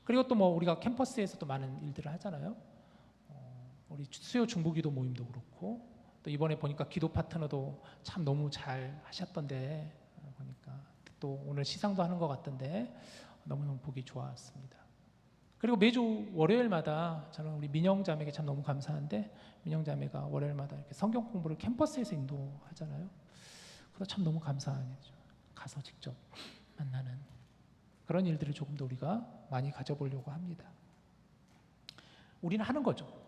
그리고 또 뭐 우리가 캠퍼스에서도 많은 일들을 하잖아요. 우리 수요 중보기도 모임도 그렇고, 또 이번에 보니까 기도 파트너도 참 너무 잘 하셨던데, 보니까 또 오늘 시상도 하는 것 같던데 너무너무 보기 좋았습니다. 그리고 매주 월요일마다 저는 우리 민영 자매에게 참 너무 감사한데, 민영 자매가 월요일마다 이렇게 성경 공부를 캠퍼스에서 인도하잖아요. 그래서 참 너무 감사하죠. 가서 직접 만나는 그런 일들을 조금 더 우리가 많이 가져보려고 합니다. 우리는 하는 거죠.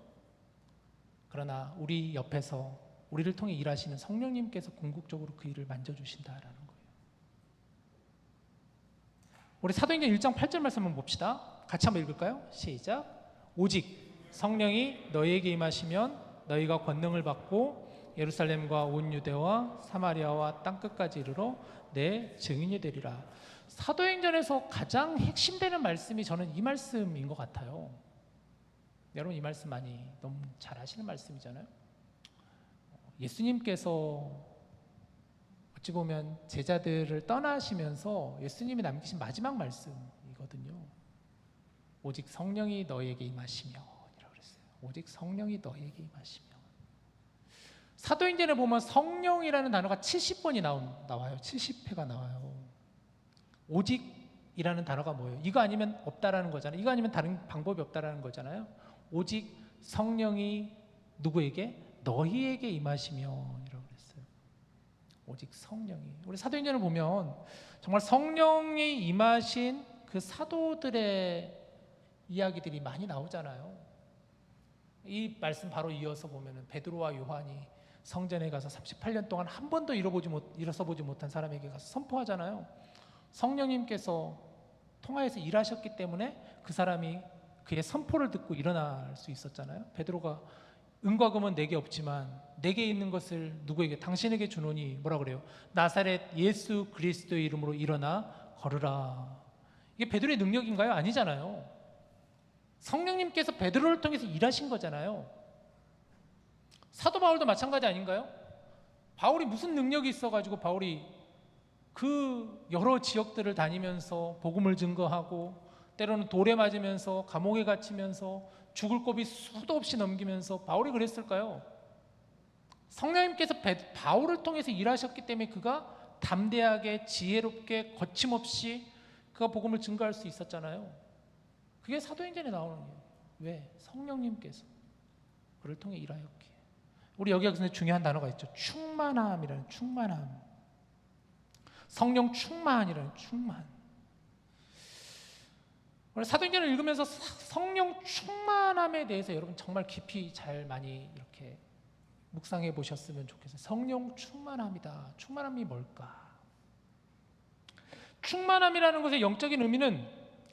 그러나 우리 옆에서 우리를 통해 일하시는 성령님께서 궁극적으로 그 일을 만져주신다라는 거예요. 우리 사도행전 1장 8절 말씀 한번 봅시다. 같이 한번 읽을까요? 시작. 오직 성령이 너희에게 임하시면 너희가 권능을 받고 예루살렘과 온 유대와 사마리아와 땅끝까지 이르러 내 증인이 되리라. 사도행전에서 가장 핵심되는 말씀이 저는 이 말씀인 것 같아요. 여러분 이 말씀 많이 너무 잘 아시는 말씀이잖아요. 예수님께서 어찌 보면 제자들을 떠나시면서 예수님이 남기신 마지막 말씀이거든요. 오직 성령이 너희에게 임하시며 이라고 그랬어요. 오직 성령이 너희에게 임하시며. 사도행전에 보면 성령이라는 단어가 70번이 나와요. 70회가 나와요. 오직이라는 단어가 뭐예요? 이거 아니면 없다라는 거잖아요. 이거 아니면 다른 방법이 없다라는 거잖아요. 오직 성령이 누구에게? 너희에게 임하시며 이라고 그랬어요. 오직 성령이. 우리 사도행전을 보면 정말 성령이 임하신 그 사도들의 이야기들이 많이 나오잖아요. 이 말씀 바로 이어서 보면은 베드로와 요한이 성전에 가서 38년 동안 한 번도 일어서 보지 못한 사람에게 가서 선포하잖아요. 성령님께서 통하여서 일하셨기 때문에 그 사람이 그의 선포를 듣고 일어날 수 있었잖아요. 베드로가 은과 금은 내게 없지만 내게 있는 것을 누구에게? 당신에게 주노니 뭐라 그래요? 나사렛 예수 그리스도의 이름으로 일어나 걸으라. 이게 베드로의 능력인가요? 아니잖아요. 성령님께서 베드로를 통해서 일하신 거잖아요. 사도 바울도 마찬가지 아닌가요? 바울이 무슨 능력이 있어가지고 바울이 그 여러 지역들을 다니면서 복음을 증거하고, 때로는 돌에 맞으면서 감옥에 갇히면서 죽을 고비 수도 없이 넘기면서 바울이 그랬을까요? 성령님께서 바울을 통해서 일하셨기 때문에 그가 담대하게 지혜롭게 거침없이 그가 복음을 증거할 수 있었잖아요. 그게 사도행전에 나오는 거예요. 왜? 성령님께서 그를 통해 일하였기에. 우리 여기가 근데 중요한 단어가 있죠. 충만함이라는, 충만함. 성령 충만이라는, 충만. 사도행전을 읽으면서 성령 충만함에 대해서 여러분 정말 깊이 잘 많이 이렇게 묵상해 보셨으면 좋겠어요. 성령 충만함이다. 충만함이 뭘까? 충만함이라는 것의 영적인 의미는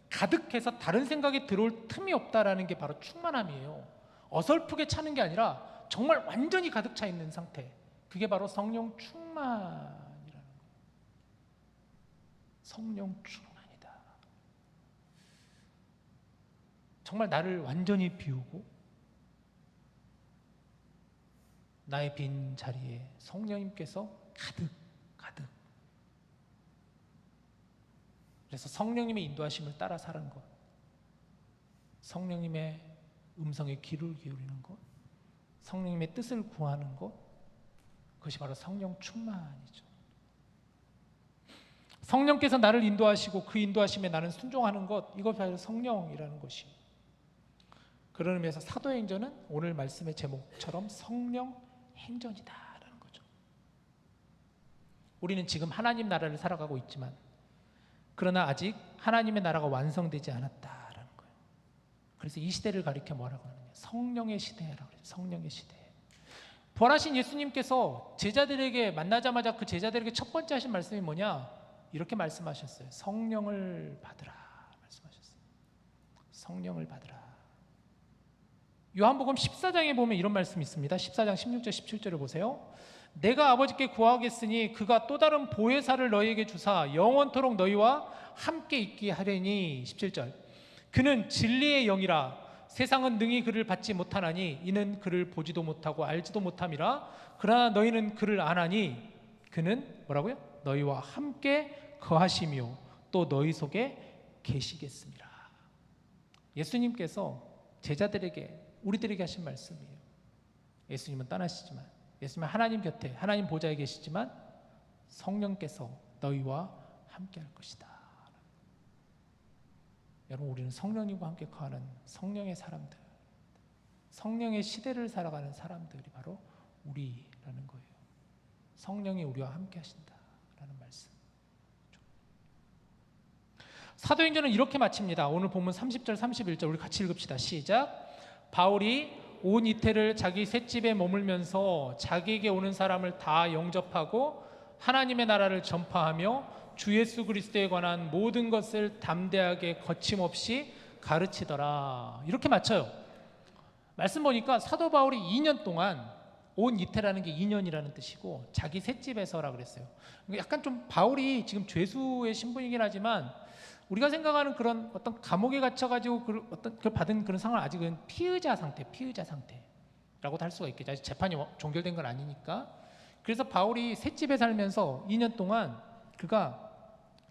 가득해서 다른 생각이 들어올 틈이 없다라는 게 바로 충만함이에요. 어설프게 차는 게 아니라 정말 완전히 가득 차 있는 상태. 그게 바로 성령 충만이라는 거예요. 성령 충만이다. 정말 나를 완전히 비우고 나의 빈 자리에 성령님께서 가득. 그래서 성령님의 인도하심을 따라 사는 것, 성령님의 음성에 귀를 기울이는 것, 성령님의 뜻을 구하는 것, 그것이 바로 성령 충만이죠. 성령께서 나를 인도하시고 그 인도하심에 나는 순종하는 것, 이것 바로 성령이라는 것이에요. 그런 의미에서 사도행전은 오늘 말씀의 제목처럼 성령 행전이다라는 거죠. 우리는 지금 하나님 나라를 살아가고 있지만, 그러나 아직 하나님의 나라가 완성되지 않았다라는 거예요. 그래서 이 시대를 가리켜 뭐라고 하느냐? 성령의 시대라고 해요. 성령의 시대. 부활하신 예수님께서 제자들에게 만나자마자 그 제자들에게 첫 번째 하신 말씀이 뭐냐? 이렇게 말씀하셨어요. 성령을 받으라 말씀하셨어요. 성령을 받으라. 요한복음 14장에 보면 이런 말씀이 있습니다. 14장 16절 17절을 보세요. 내가 아버지께 구하겠으니 그가 또 다른 보혜사를 너희에게 주사 영원토록 너희와 함께 있게 하려니. 17절. 그는 진리의 영이라. 세상은 능히 그를 받지 못하나니 이는 그를 보지도 못하고 알지도 못함이라. 그러나 너희는 그를 아나니 그는 뭐라고요? 너희와 함께 거하시며 또 너희 속에 계시겠습니다. 예수님께서 제자들에게 우리들에게 하신 말씀이에요. 예수님은 떠나시지만, 예수님은 하나님 곁에 하나님 보좌에 계시지만 성령께서 너희와 함께 할 것이다. 여러분, 우리는 성령님과 함께 거하는 성령의 사람들, 성령의 시대를 살아가는 사람들이 바로 우리라는 거예요. 성령이 우리와 함께 하신다라는 말씀. 사도행전은 이렇게 마칩니다. 오늘 본문 30절 31절 우리 같이 읽읍시다. 시작. 바울이 온 이태를 자기 셋집에 머물면서 자기에게 오는 사람을 다 영접하고 하나님의 나라를 전파하며 주 예수 그리스도에 관한 모든 것을 담대하게 거침없이 가르치더라. 이렇게 마쳐요. 말씀 보니까 사도 바울이 2년 동안, 온 이태라는 게 2년이라는 뜻이고 자기 셋집에서라 그랬어요. 약간 좀 바울이 지금 죄수의 신분이긴 하지만 우리가 생각하는 그런 어떤 감옥에 갇혀가지고 어떤 그 받은 그런 상황을 아직은 피의자 상태라고도 할 수가 있겠죠. 아직 재판이 종결된 건 아니니까. 그래서 바울이 셋집에 살면서 2년 동안 그가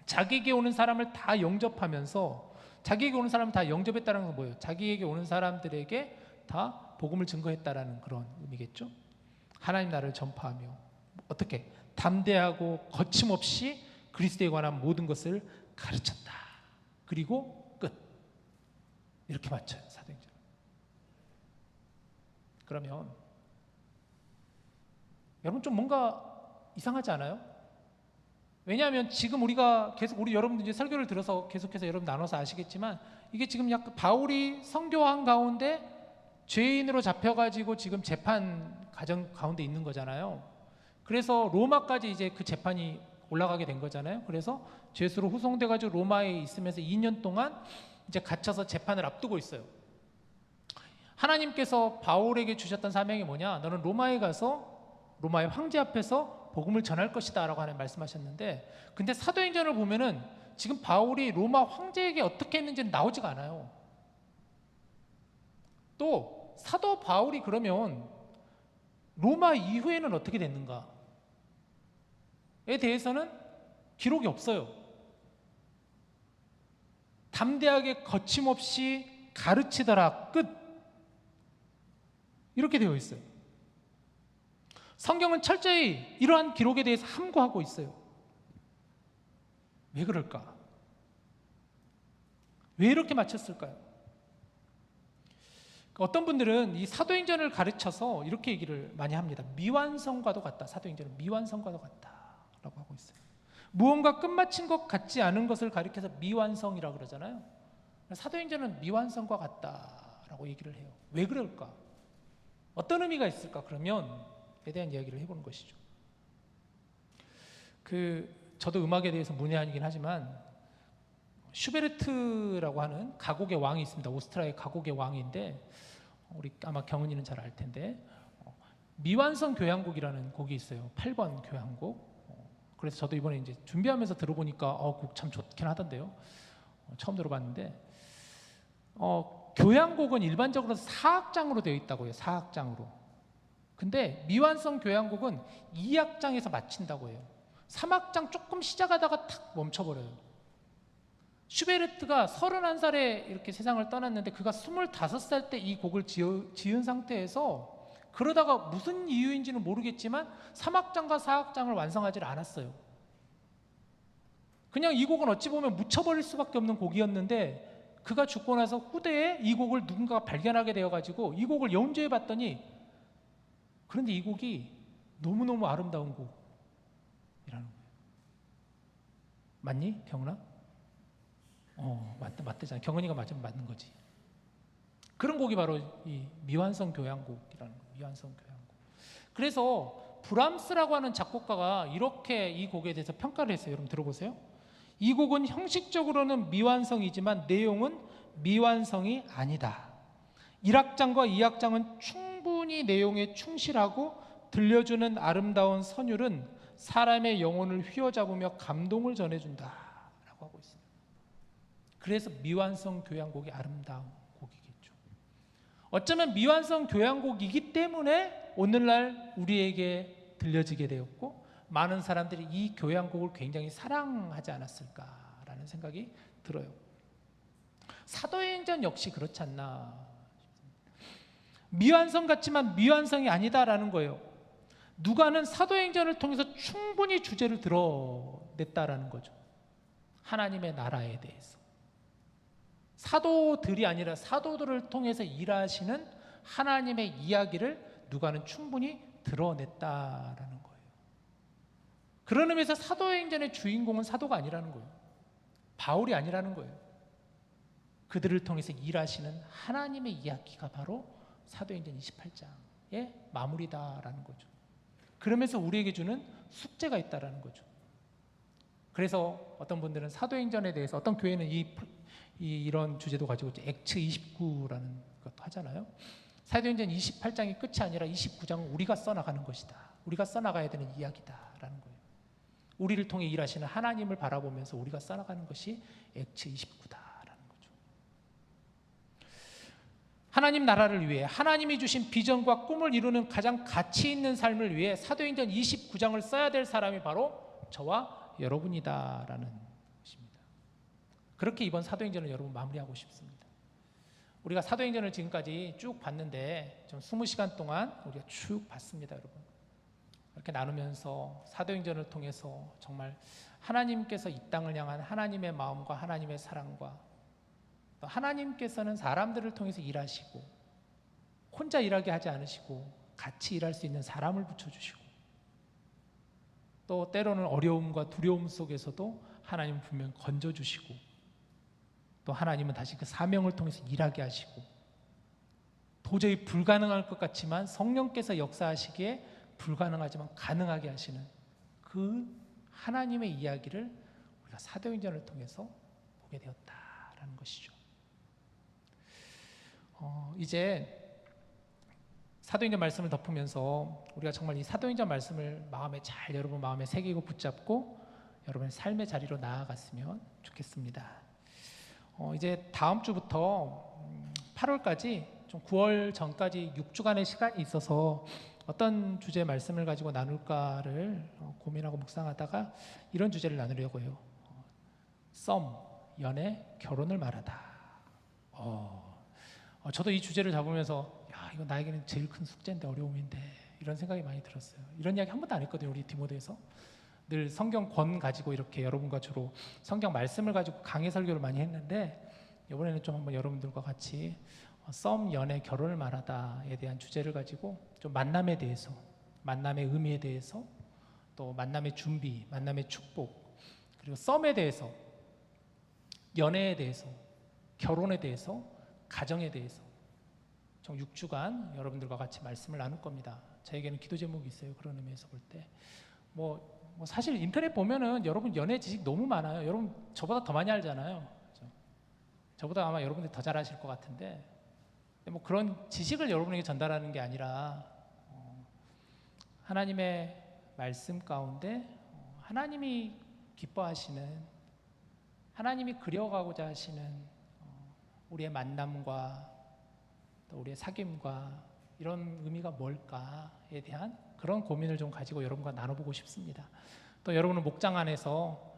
자기에게 오는 사람을 다 영접하면서, 자기에게 오는 사람을 다 영접했다는 건 뭐예요? 자기에게 오는 사람들에게 다 복음을 증거했다라는 그런 의미겠죠. 하나님 나라를 전파하며 어떻게 담대하고 거침없이 그리스도에 관한 모든 것을 가르쳤다. 그리고 끝. 이렇게 마쳐요, 사도행전. 그러면 여러분 좀 뭔가 이상하지 않아요? 왜냐하면 지금 우리가 계속 우리 여러분들 이제 설교를 들어서 계속해서 여러분 나눠서 아시겠지만 이게 지금 약간 바울이 선교한 가운데 죄인으로 잡혀가지고 지금 재판 과정 가운데 있는 거잖아요. 그래서 로마까지 이제 그 재판이 올라가게 된 거잖아요. 그래서 죄수로 후송돼가지고 로마에 있으면서 2년 동안 이제 갇혀서 재판을 앞두고 있어요. 하나님께서 바울에게 주셨던 사명이 뭐냐? 너는 로마에 가서 로마의 황제 앞에서 복음을 전할 것이다 라고 하는 말씀하셨는데, 근데 사도행전을 보면은 지금 바울이 로마 황제에게 어떻게 했는지는 나오지가 않아요. 또 사도 바울이 그러면 로마 이후에는 어떻게 됐는가에 대해서는 기록이 없어요. 담대하게 거침없이 가르치더라. 끝. 이렇게 되어 있어요. 성경은 철저히 이러한 기록에 대해서 함구하고 있어요. 왜 그럴까? 왜 이렇게 마쳤을까요? 어떤 분들은 이 사도행전을 가르쳐서 이렇게 얘기를 많이 합니다. 미완성과도 같다. 사도행전은 미완성과도 같다라고 하고 있어요. 무언가 끝마친 것 같지 않은 것을 가리켜서 미완성이라고 그러잖아요. 사도행전은 미완성과 같다라고 얘기를 해요. 왜 그럴까? 어떤 의미가 있을까? 그러면 에 대한 이야기를 해보는 것이죠. 저도 음악에 대해서 문외한이긴 하지만 슈베르트라고 하는 가곡의 왕이 있습니다. 오스트리아의 가곡의 왕인데 우리 아마 경은이는 잘 알 텐데 미완성 교향곡이라는 곡이 있어요. 8번 교향곡. 그래서 저도 이번에 이제 준비하면서 들어보니까 곡 참 좋긴 하던데요. 처음 들어봤는데 교향곡은 일반적으로 4악장으로 되어 있다고 해요. 4악장으로. 근데 미완성 교향곡은 2악장에서 마친다고 해요. 3악장 조금 시작하다가 탁 멈춰버려요. 슈베르트가 31살에 이렇게 세상을 떠났는데 그가 25살 때 이 곡을 지은 상태에서 그러다가 무슨 이유인지는 모르겠지만 3악장과 4악장을 완성하지 않았어요. 그냥 이 곡은 어찌 보면 묻혀버릴 수밖에 없는 곡이었는데 그가 죽고 나서 후대에 이 곡을 누군가가 발견하게 되어가지고 이 곡을 연주해 봤더니, 그런데 이 곡이 너무너무 아름다운 곡이라는 거예요. 맞니? 경은아? 맞대잖아. 경은이가 맞으면 맞는 거지. 그런 곡이 바로 이 미완성 교향곡이라는 거예요. 미완성 교향곡. 그래서 브람스라고 하는 작곡가가 이렇게 이 곡에 대해서 평가를 했어요. 여러분 들어보세요. 이 곡은 형식적으로는 미완성이지만 내용은 미완성이 아니다. 1악장과 2악장은 충분히 내용에 충실하고 들려주는 아름다운 선율은 사람의 영혼을 휘어잡으며 감동을 전해준다라고 하고 있습니다. 그래서 미완성 교향곡이 아름다운 곡이겠죠. 어쩌면 미완성 교향곡이기 때문에 오늘날 우리에게 들려지게 되었고 많은 사람들이 이 교향곡을 굉장히 사랑하지 않았을까라는 생각이 들어요. 사도행전 역시 그렇지 않나 싶습니다. 미완성 같지만 미완성이 아니다라는 거예요. 누가는 사도행전을 통해서 충분히 주제를 드러냈다라는 거죠. 하나님의 나라에 대해서. 사도들이 아니라 사도들을 통해서 일하시는 하나님의 이야기를 누가는 충분히 드러냈다라는 거예요. 그런 의미에서 사도행전의 주인공은 사도가 아니라는 거예요. 바울이 아니라는 거예요. 그들을 통해서 일하시는 하나님의 이야기가 바로 사도행전 28장의 마무리다라는 거죠. 그러면서 우리에게 주는 숙제가 있다라는 거죠. 그래서 어떤 분들은 사도행전에 대해서 어떤 교회는 이런 주제도 가지고 액츠 29라는 것도 하잖아요. 사도행전 28장이 끝이 아니라 29장은 우리가 써나가는 것이다. 우리가 써나가야 되는 이야기다라는 거예요. 우리를 통해 일하시는 하나님을 바라보면서 우리가 써나가는 것이 액츠 29다라는 거죠. 하나님 나라를 위해 하나님이 주신 비전과 꿈을 이루는 가장 가치 있는 삶을 위해 사도행전 29장을 써야 될 사람이 바로 저와 여러분이다라는 것입니다. 그렇게 이번 사도행전을 여러분 마무리하고 싶습니다. 우리가 사도행전을 지금까지 쭉 봤는데 좀 20시간 동안 우리가 쭉 봤습니다, 여러분. 이렇게 나누면서 사도행전을 통해서 정말 하나님께서 이 땅을 향한 하나님의 마음과 하나님의 사랑과 또 하나님께서는 사람들을 통해서 일하시고 혼자 일하게 하지 않으시고 같이 일할 수 있는 사람을 붙여주시고 또 때로는 어려움과 두려움 속에서도 하나님은 분명 건져주시고 또 하나님은 다시 그 사명을 통해서 일하게 하시고 도저히 불가능할 것 같지만 성령께서 역사하시기에 불가능하지만 가능하게 하시는 그 하나님의 이야기를 우리가 사도행전을 통해서 보게 되었다라는 것이죠. 이제 사도행전 말씀을 덮으면서 우리가 정말 이 사도행전 말씀을 마음에 잘 여러분 마음에 새기고 붙잡고 여러분의 삶의 자리로 나아갔으면 좋겠습니다. 이제 다음 주부터 8월까지 좀 9월 전까지 6주간의 시간이 있어서 어떤 주제의 말씀을 가지고 나눌까를 고민하고 묵상하다가 이런 주제를 나누려고 해요. 썸, 연애, 결혼을 말하다. 저도 이 주제를 잡으면서 야, 이거 나에게는 제일 큰 숙제인데 어려움인데 이런 생각이 많이 들었어요. 이런 이야기 한 번도 안 했거든요. 우리 디모데에서 늘 성경 권 가지고 이렇게 여러분과 주로 성경 말씀을 가지고 강해 설교를 많이 했는데 이번에는 좀 한번 여러분들과 같이 썸, 연애, 결혼을 말하다에 대한 주제를 가지고 좀 만남에 대해서, 만남의 의미에 대해서, 또 만남의 준비, 만남의 축복, 그리고 썸에 대해서, 연애에 대해서, 결혼에 대해서, 가정에 대해서 총 6주간 여러분들과 같이 말씀을 나눌 겁니다. 저에게는 기도 제목이 있어요. 그런 의미에서 볼 때 뭐 사실 인터넷 보면은 여러분 연애 지식 너무 많아요. 여러분 저보다 더 많이 알잖아요. 그렇죠? 저보다 아마 여러분들이 더 잘 아실 것 같은데 뭐 그런 지식을 여러분에게 전달하는 게 아니라 하나님의 말씀 가운데 하나님이 기뻐하시는, 하나님이 그려가고자 하시는 우리의 만남과 또 우리의 사귐과 이런 의미가 뭘까에 대한 그런 고민을 좀 가지고 여러분과 나눠보고 싶습니다. 또 여러분은 목장 안에서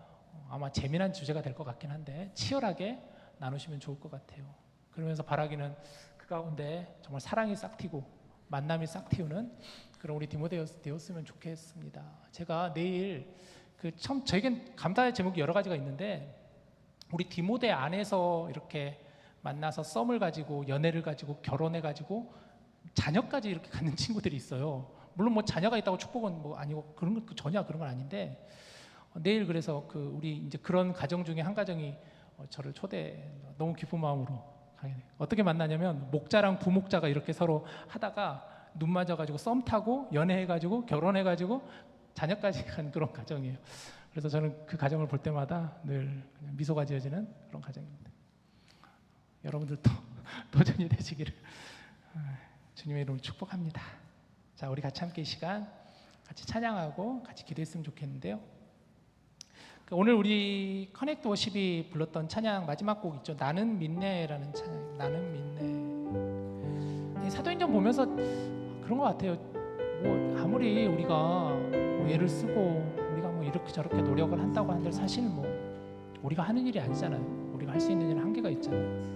아마 재미난 주제가 될 것 같긴 한데 치열하게 나누시면 좋을 것 같아요. 그러면서 바라기는 그 가운데 정말 사랑이 싹 튀고 만남이 싹 튀우는 그런 우리 디모데였으면 좋겠습니다. 제가 내일 참 저에겐 감사의 제목이 여러 가지가 있는데 우리 디모데 안에서 이렇게 만나서 썸을 가지고 연애를 가지고 결혼해 가지고 자녀까지 이렇게 갖는 친구들이 있어요. 물론 뭐 자녀가 있다고 축복은 뭐 아니고 그런 거 전혀 그런 건 아닌데 내일 그래서 우리 이제 그런 가정 중에 한 가정이 저를 너무 기쁜 마음으로 어떻게 만나냐면 목자랑 부목자가 이렇게 서로 하다가 눈 맞아가지고 썸 타고 연애해가지고 결혼해가지고 자녀까지 간 그런 가정이에요. 그래서 저는 그 가정을 볼 때마다 늘 그냥 미소가 지어지는 그런 가정입니다. 여러분들도 도전이 되시기를 주님의 이름으로 축복합니다. 자, 우리 같이 함께 이 시간 같이 찬양하고 같이 기도했으면 좋겠는데요. 오늘 우리 커넥트 워십이 불렀던 찬양 마지막 곡 있죠. 나는 믿네라는 찬양. 나는 믿네. 사도행전 보면서 그런 것 같아요. 뭐 아무리 우리가 뭐 애를 쓰고 우리가 뭐 이렇게 저렇게 노력을 한다고 한들 사실 뭐 우리가 하는 일이 아니잖아요. 우리가 할 수 있는 일은 한계가 있잖아요.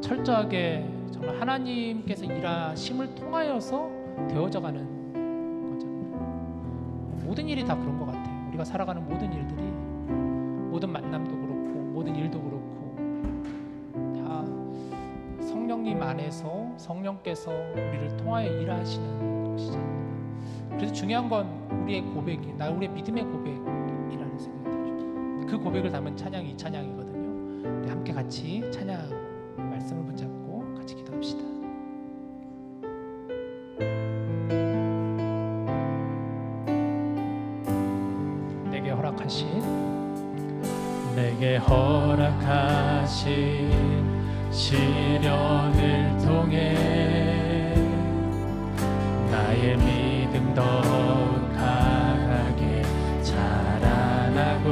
철저하게 정말 하나님께서 일하심을 통하여서 되어져가는 거잖아요. 모든 일이 다 그런 것 같아요. 우리가 살아가는 모든 일들이, 모든 만남도 그렇고 모든 일도 그렇고 다 성령님 안에서 성령께서 우리를 통하여 일하시는 것이잖아요. 그래서 중요한 건 우리의 고백이, 우리의 믿음의 고백이라는 생각이 들죠. 그 고백을 담은 찬양이 이 찬양이거든요. 우리 함께 같이 찬양하고 말씀을 붙잡고 같이 기도합시다. 내게 허락하신 시련을 통해 나의 믿음 더 강하게 자라나고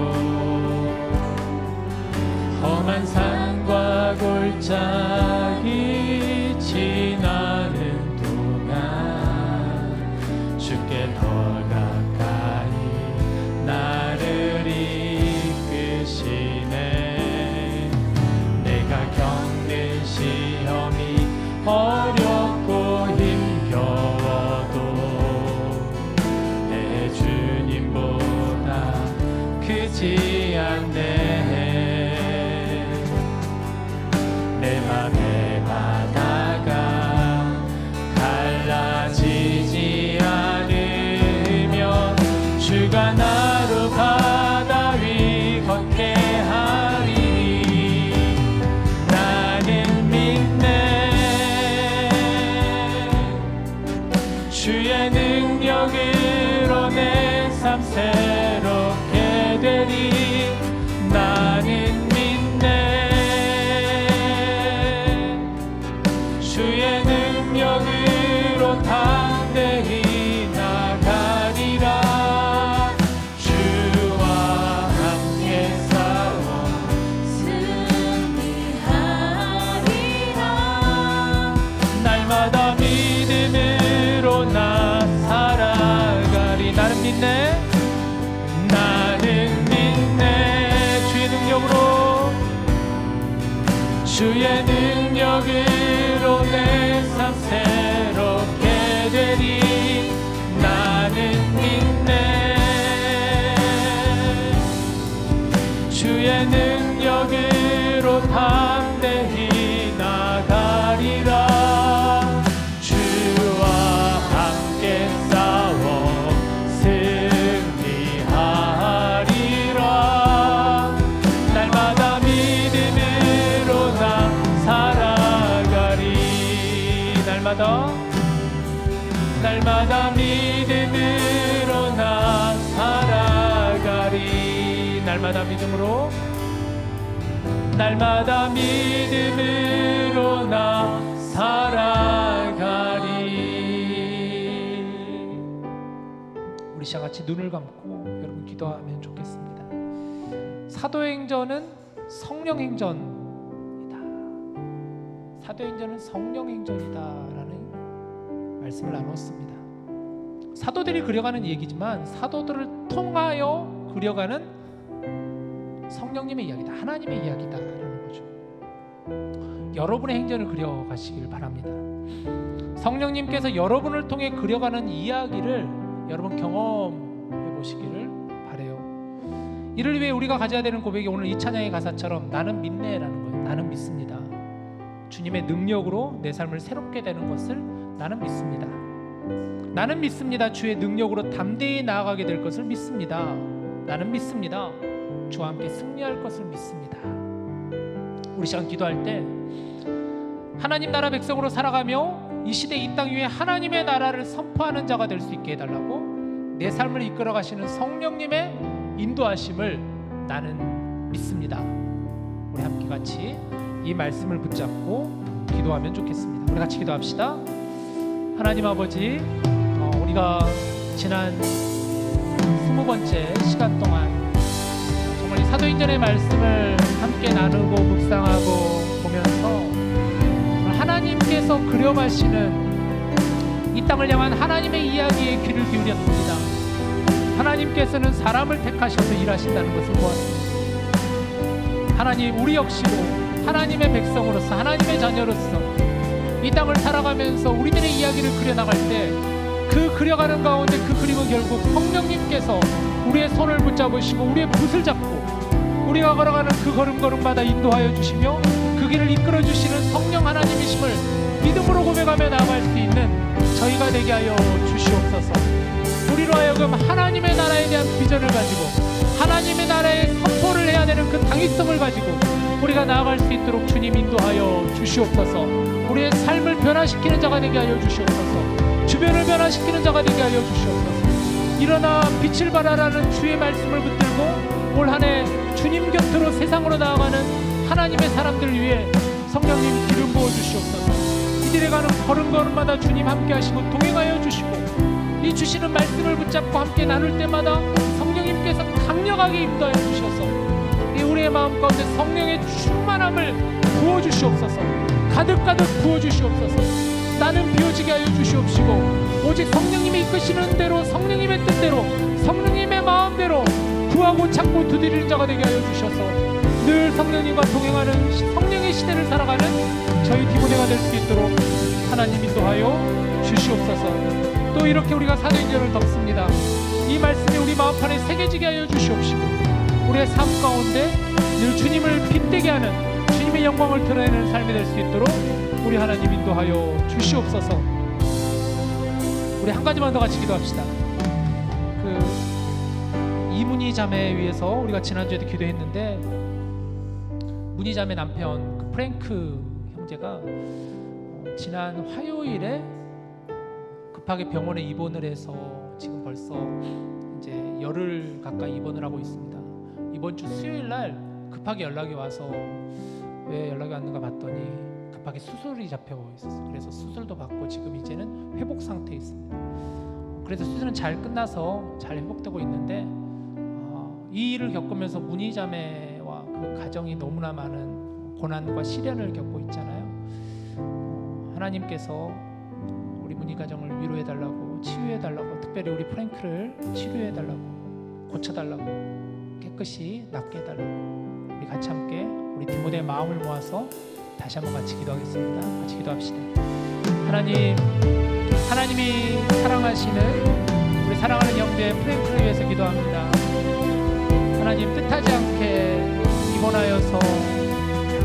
험한 산과 골짜기 지나는 동안 주께 더 가까이 나를 이끄시네. 내가 겪는 시험이 어렵고 힘겨워도 내 주님보다 크지 않네. 내 맘의 바다가 갈라지지 않으면 주가 나로 바다 위 걷게 하리. 나는 믿네. 주의 능력으로 내 삶 새롭게 되리. 나는 믿네. 주의 능력으로 담대히 나가리라. 주와 함께 싸워 승리하리라. 날마다 믿음으로 나 살아가리. 나는 믿네. 나는 믿네. 주의 능력으로, 주의 능력으로 내 삶 새롭게 되리. 나는 믿네. 주의 능력으로 담대히 나가리라. 주와 함께 싸워 승리하리라. 날마다 믿음으로 나 살아가리. 날마다 믿음으로 나 살아가리. 날마다 믿음으로, 날마다 믿음으로 나 살아가리. 우리 시간 같이 눈을 감고 여러분 기도하면 좋겠습니다. 사도행전은 성령행전이다. 사도행전은 성령행전이다라는 말씀을 나눴습니다. 사도들이 그려가는 얘기지만 사도들을 통하여 그려가는 성령님의 이야기다, 하나님의 이야기다라는 거죠. 여러분의 행전을 그려가시길 바랍니다. 성령님께서 여러분을 통해 그려가는 이야기를 여러분 경험해 보시기를 바라요. 이를 위해 우리가 가져야 되는 고백이 오늘 이 찬양의 가사처럼 나는 믿네라는 거예요. 나는 믿습니다. 주님의 능력으로 내 삶을 새롭게 되는 것을 나는 믿습니다. 나는 믿습니다. 주의 능력으로 담대히 나아가게 될 것을 믿습니다. 나는 믿습니다. 주와 함께 승리할 것을 믿습니다. 우리 시간 기도할 때 하나님 나라 백성으로 살아가며 이 시대 이 땅 위에 하나님의 나라를 선포하는 자가 될 수 있게 해달라고 내 삶을 이끌어 가시는 성령님의 인도하심을 나는 믿습니다. 우리 함께 같이 이 말씀을 붙잡고 기도하면 좋겠습니다. 우리 같이 기도합시다. 하나님 아버지, 우리가 지난 20번째 시간 동안 정말 이 사도행전의 말씀을 함께 나누고 묵상하고 보면서 하나님께서 그려가시는 이 땅을 향한 하나님의 이야기에 귀를 기울였습니다. 하나님께서는 사람을 택하셔서 일하신다는 것을 보았습니다. 하나님, 우리 역시도 하나님의 백성으로서, 하나님의 자녀로서 이 땅을 살아가면서 우리들의 이야기를 그려나갈 때 그 그려가는 가운데 그 그림은 결국 성령님께서 우리의 손을 붙잡으시고 우리의 붓을 잡고 우리가 걸어가는 그 걸음걸음마다 인도하여 주시며 그 길을 이끌어 주시는 성령 하나님이심을 믿음으로 고백하며 나아갈 수 있는 저희가 되게 하여 주시옵소서. 우리로 하여금 하나님의 나라에 대한 비전을 가지고 하나님의 나라에 선포를 해야 되는 그 당위성을 가지고 우리가 나아갈 수 있도록 주님 인도하여 주시옵소서. 우리의 삶을 변화시키는 자가 되게 하여 주시옵소서. 주변을 변화시키는 자가 되게 하여 주시옵소서. 일어나 빛을 발하라는 주의 말씀을 붙들고 올 한 해 주님 곁으로 세상으로 나아가는 하나님의 사람들 위해 성령님 기름 부어 주시옵소서. 이들에 가는 걸음걸음마다 주님 함께 하시고 동행하여 주시고 이 주시는 말씀을 붙잡고 함께 나눌 때마다 성령님께서 강력하게 인도하여 주셔서 이 우리의 마음 가운데 성령의 충만함을 부어 주시옵소서. 가득가득 부어 주시옵소서. 나는 비워지게 하여 주시옵시고 오직 성령님이 이끄시는 대로 성령님의 뜻대로 성령님의 마음대로 구하고 찾고 두드리는 자가 되게 하여 주셔서 늘 성령님과 동행하는 성령의 시대를 살아가는 저희 디모데가 될 수 있도록 하나님 인도하여 주시옵소서. 또 이렇게 우리가 사도행전을 덮습니다. 이 말씀이 우리 마음판에 새겨지게 하여 주시옵시고 우리의 삶 가운데 늘 주님을 빗대게 하는 주님의 영광을 드러내는 삶이 될 수 있도록 우리 하나님 인도하여 주시옵소서. 우리 한 가지만 더 같이 기도합시다. 이문희 자매 위해서 우리가 지난주에도 기도했는데 문희 자매 남편 프랭크 형제가 지난 화요일에 급하게 병원에 입원을 해서 지금 벌써 이제 열흘 가까이 입원을 하고 있습니다. 이번 주 수요일 날 급하게 연락이 와서 왜 연락이 왔는가 봤더니 급하게 수술이 잡혀 있었어요. 그래서 수술도 받고 지금 이제는 회복 상태에 있습니다. 그래서 수술은 잘 끝나서 잘 회복되고 있는데 이 일을 겪으면서 문희 자매와 그 가정이 너무나 많은 고난과 시련을 겪고 있잖아요. 하나님께서 우리 문희 가정을 위로해달라고 치유해달라고 특별히 우리 프랭크를 치료해달라고 고쳐달라고 깨끗이 낫게 해달라고 우리 같이 함께 우리 디모데의 마음을 모아서 다시 한번 같이 기도하겠습니다. 같이 기도합시다. 하나님, 하나님이 사랑하시는 우리 사랑하는 형제 프랭크를 위해서 기도합니다. 하나님, 뜻하지 않게 입원하여서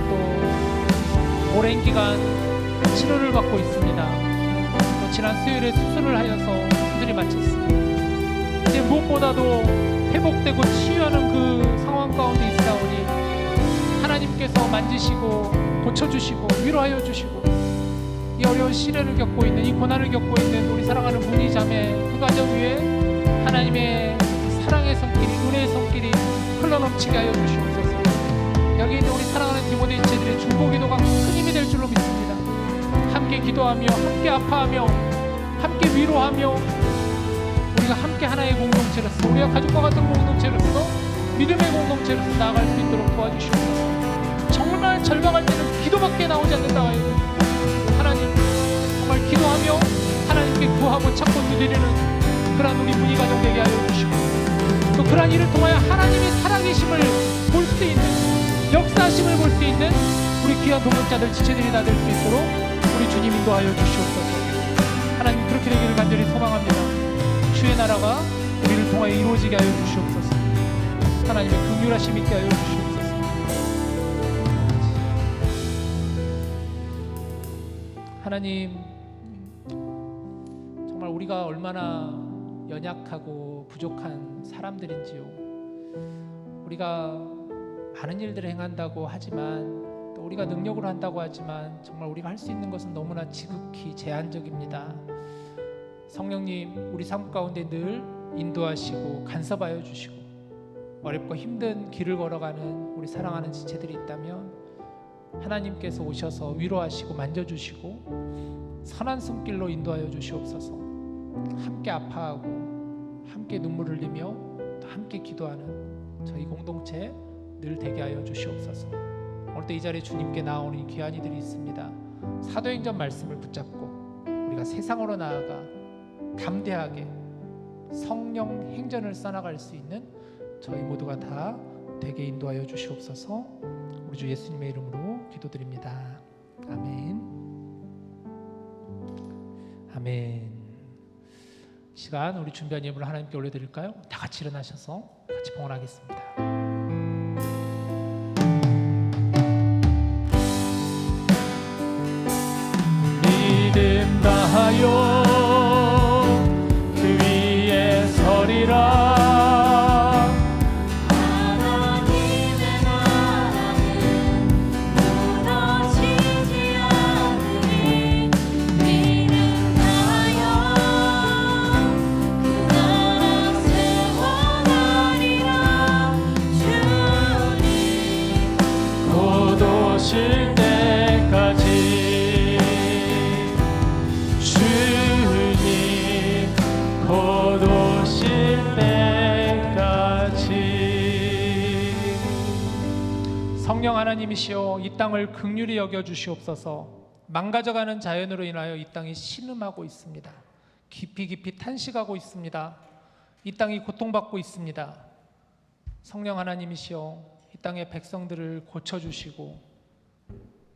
또 오랜 기간 치료를 받고 있습니다. 또 지난 수요일에 수술을 하여서 수술이 마쳤습니다. 이제 무엇보다도 회복되고 치유하는 그 상황 가운데 있사오니 하나님께서 만지시고 고쳐주시고 위로하여 주시고 이 어려운 시련을 겪고 있는 이 고난을 겪고 있는 우리 사랑하는 문희 자매 그 가정 위에 하나님의 사랑의 손길이 은혜의 손길이 흘러넘치게 하여 주시옵소서. 여기 있는 우리 사랑하는 디모데 인체들의 중보기도가 큰 힘이 될 줄로 믿습니다. 함께 기도하며 함께 아파하며 함께 위로하며 우리가 함께 하나의 공동체로서 우리가 가족과 같은 공동체로서 믿음의 공동체로서 나아갈 수 있도록 도와주시옵소서. 정말 절박할 때는 기도밖에 나오지 않는다 하여 하나님 정말 기도하며 하나님께 구하고 찾고 두드리는 그러한 우리 문희 가정 되게 하여 주시고 또 그러한 일을 통하여 하나님의 살아계심을 볼 수 있는 역사하심을 볼 수 있는 우리 귀한 동역자들 지체들이 다 될 수 있도록 우리 주님 인도하여 주시옵소서. 하나님 그렇게 되기를 간절히 소망합니다. 주의 나라가 우리를 통하여 이루어지게 하여 주시옵소서. 하나님의 긍휼하심 있게 하여 주시옵소서. 하나님, 정말 우리가 얼마나 연약하고 부족한 사람들인지요. 우리가 많은 일들을 행한다고 하지만 또 우리가 능력으로 한다고 하지만 정말 우리가 할 수 있는 것은 너무나 지극히 제한적입니다. 성령님, 우리 삶 가운데 늘 인도하시고 간섭하여 주시고, 어렵고 힘든 길을 걸어가는 우리 사랑하는 지체들이 있다면 하나님께서 오셔서 위로하시고 만져주시고 선한 손길로 인도하여 주시옵소서. 함께 아파하고 함께 눈물 흘리며 또 함께 기도하는 저희 공동체 늘 되게 하여 주시옵소서. 오늘도 이 자리에 주님께 나오는 이 귀한 이들이 있습니다. 사도행전 말씀을 붙잡고 우리가 세상으로 나아가 담대하게 성령 행전을 써나갈 수 있는 저희 모두가 다 되게 인도하여 주시옵소서. 우리 주 예수님의 이름으로 기도드립니다. 아멘. 아멘. 시간 우리 준비한 예물을 하나님께 올려드릴까요? 다 같이 일어나셔서 같이 봉헌하겠습니다. 믿음 다하여 그 위에 서리라. 하나님의 나라는 무너지지 않으니 믿음 다하여 그 나라 세워나리라. 주님 곧 오실 때까지 주님 곧 오실 때까지. 성령 하나님이시여, 이 땅을 긍휼히 여겨 주시옵소서. 망가져가는 자연으로 인하여 이 땅이 신음하고 있습니다. 깊이 탄식하고 있습니다. 이 땅이 고통받고 있습니다. 성령 하나님이시여, 이 땅의 백성들을 고쳐주시고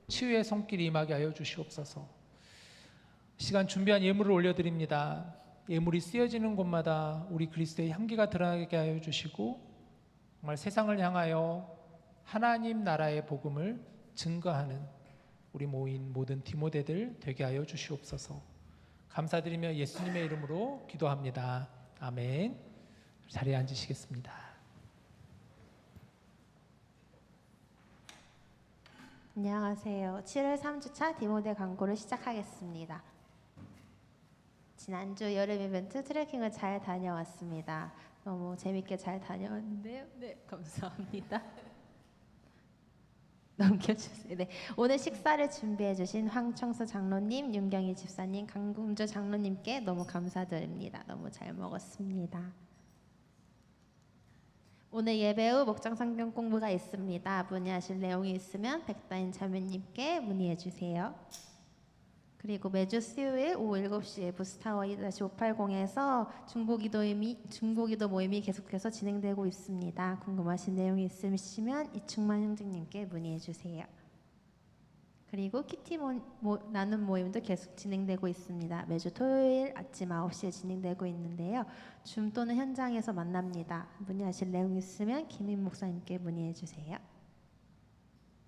치유의 손길이 임하게 하여 주시옵소서. 시간 준비한 예물을 올려드립니다. 예물이 쓰여지는 곳마다 우리 그리스도의 향기가 드러나게 하여 주시고, 정말 세상을 향하여 하나님 나라의 복음을 증거하는 우리 모인 모든 디모데들 되게 하여 주시옵소서. 감사드리며 예수님의 이름으로 기도합니다. 아멘. 자리에 앉으시겠습니다. 안녕하세요. 7월 3주차 디모데 광고를 시작하겠습니다. 지난주 여름 이벤트 트레킹을 잘 다녀왔습니다. 너무 재밌게 잘 다녀왔는데요. 네, 감사합니다. 넘겨주세요. 네, 오늘 식사를 준비해주신 황청수 장로님, 윤경희 집사님, 강금주 장로님께 너무 감사드립니다. 너무 잘 먹었습니다. 오늘 예배 후 목장 성경 공부가 있습니다. 문의하실 내용이 있으면 백다인 자매님께 문의해 주세요. 그리고 매주 수요일 오후 7시에 부스타워 2-580에서 중보기도 모임이 계속해서 진행되고 있습니다. 궁금하신 내용이 있으시면 이충만 형제님께 문의해 주세요. 그리고 키티 나눔 모임도 계속 진행되고 있습니다. 매주 토요일 아침 9시에 진행되고 있는데요. 줌 또는 현장에서 만납니다. 문의하실 내용 있으면 김인 목사님께 문의해 주세요.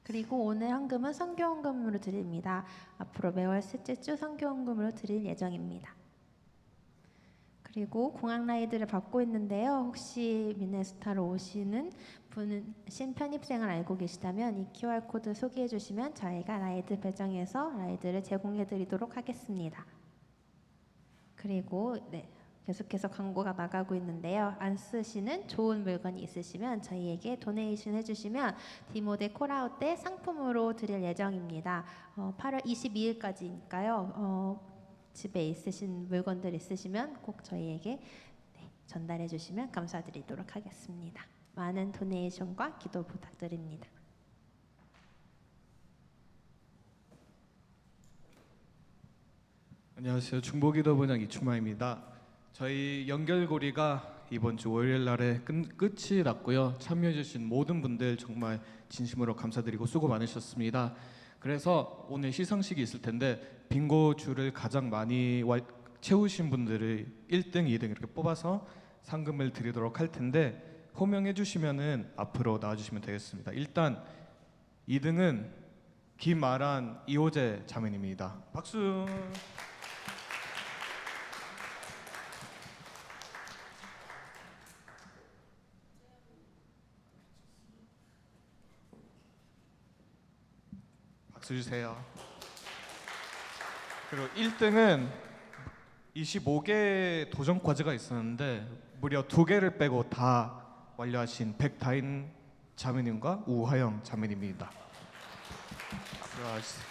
그리고 오늘 헌금은 선교헌금으로 드립니다. 앞으로 매월 셋째 주 선교헌금으로 드릴 예정입니다. 그리고 공항 라이드를 받고 있는데요. 혹시 미네소타로 오시는 분은 신편입생을 알고 계시다면 이 QR코드 소개해 주시면 저희가 라이드 배정해서 라이드를 제공해 드리도록 하겠습니다. 그리고 계속해서 광고가 나가고 있는데요. 안 쓰시는 좋은 물건이 있으시면 저희에게 도네이션 해주시면 디모데 콜아웃 때 상품으로 드릴 예정입니다. 8월 22일까지니까요. 집에 있으신 물건들 있으시면 꼭 저희에게 전달해 주시면 감사드리도록 하겠습니다. 많은 도네이션과 기도 부탁드립니다. 안녕하세요. 중보기도 분양 이충만입니다. 저희 연결고리가 이번 주 월요일 날에 끝이 났고요. 참여해주신 모든 분들 정말 진심으로 감사드리고 수고 많으셨습니다. 그래서 오늘 시상식이 있을 텐데 빙고 줄을 가장 많이 채우신 분들을 1등, 2등 이렇게 뽑아서 상금을 드리도록 할 텐데 호명해 주시면은 앞으로 나와주시면 되겠습니다. 일단 2등은 김아란 이호재 자매님입니다. 박수. 박수 주세요. 그리고 1등은 25개 도전 과제가 있었는데 무려 2개를 빼고 다 완료하신 백다인 자매님과 우하영 자매님입니다. 들어가주세요.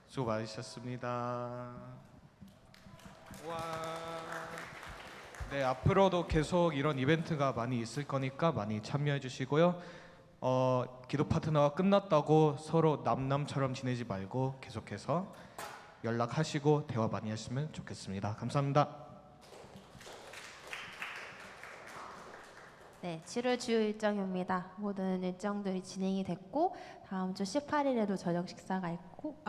수고 많으셨습니다. 와. 네, 앞으로도 계속 이런 이벤트가 많이 있을 거니까 많이 참여해 주시고요. 기도 파트너가 끝났다고 서로 남남처럼 지내지 말고 계속해서 연락하시고 대화 많이 하시면 좋겠습니다. 감사합니다. 네, 7월 주요 일정입니다. 모든 일정들이 진행이 됐고 다음 주 18일에도 저녁 식사가 있고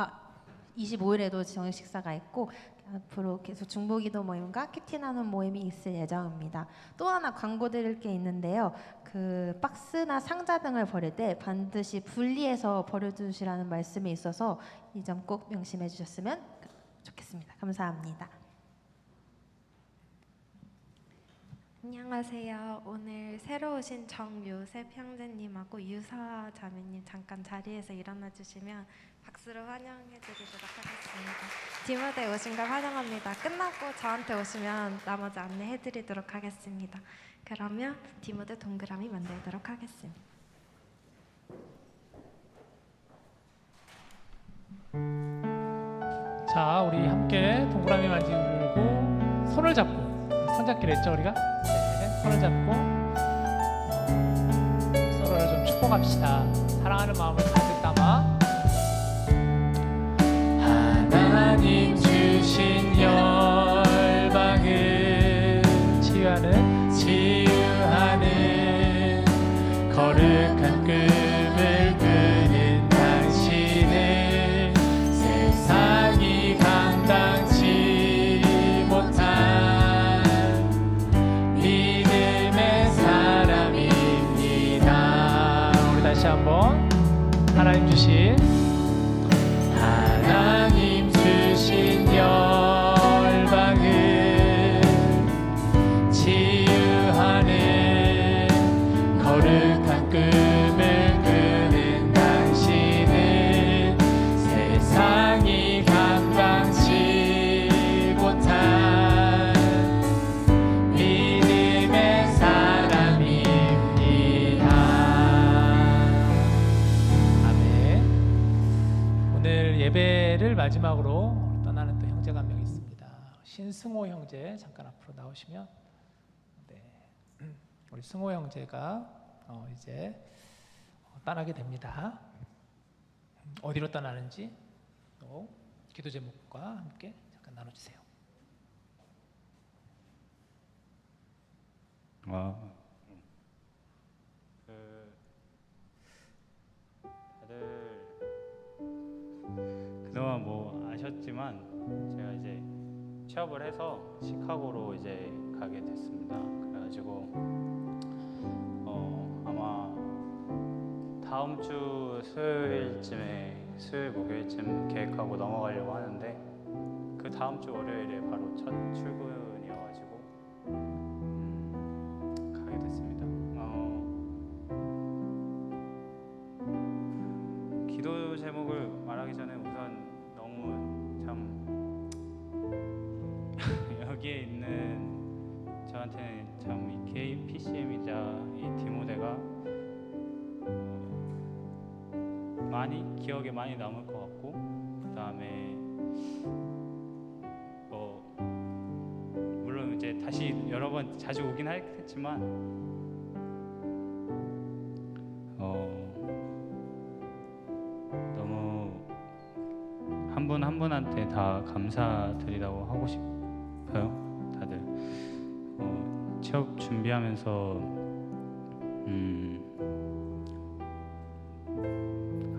25일에도 저녁 식사가 있고 앞으로 계속 중보기도 모임과 큐티 나눔 모임이 있을 예정입니다. 또 하나 광고 드릴 게 있는데요. 그 박스나 상자 등을 버릴 때 반드시 분리해서 버려두시라는 말씀이 있어서 이 점 꼭 명심해 주셨으면 좋겠습니다. 감사합니다. 안녕하세요. 오늘 새로 오신 정요셉 형제님하고 유사 자매님 잠깐 자리에서 일어나 주시면 박수로 환영해 드리도록 하겠습니다. 디모데 오신 걸 환영합니다. 끝나고 저한테 오시면 나머지 안내해 드리도록 하겠습니다. 그러면 디모데 동그라미 만들도록 하겠습니다. 자, 우리 함께 동그라미 만들고 손을 잡고 손잡기를 했죠 우리가? 네, 손을 잡고 서로를 좀 축복합시다. 사랑하는 마음을 가득 담아. 하나님 주신 열방을 치유하는 거룩한 꿈을 꾸는 당신은 세상이 감당치 못한 믿음의 사람입니다. 우리 다시 한번 하나님 주신 열방을 치유하는 거룩한 꿈을 꾸는 당신은 세상이 감당치 못한 믿음의 사람입니다. 아멘. 오늘 예배를 마지막으로 떠나는 또 형제가 한 명 있습니다. 신승호 형제 잠깐 앞으로 나오시면, 네, 우리 승호 형제가 이제 떠나게 됩니다. 어디로 떠나는지 또 기도 제목과 함께 잠깐 나눠주세요. 다들 그동안 뭐 아셨지만 제가 이제 취업을 해서 시카고로 이제 가게 됐습니다. 그래가지고 아마 다음 주 수요일 목요일쯤 계획하고 넘어가려고 하는데 그 다음 주 월요일에 바로 첫 출근이어가지고 가게 됐습니다. 기도 제목을 말하기 전에 우선 너무 참 여기에 있는 저한테는 참 이 KPCM이자 이 디모데가 기억에 많이 남을 것 같고, 그 다음에 물론 이제 다시 여러 번 자주 오긴 하겠지만 너무 한 분 한 분한테 다 감사드리라고 하고 싶어요. 다들 취업 준비하면서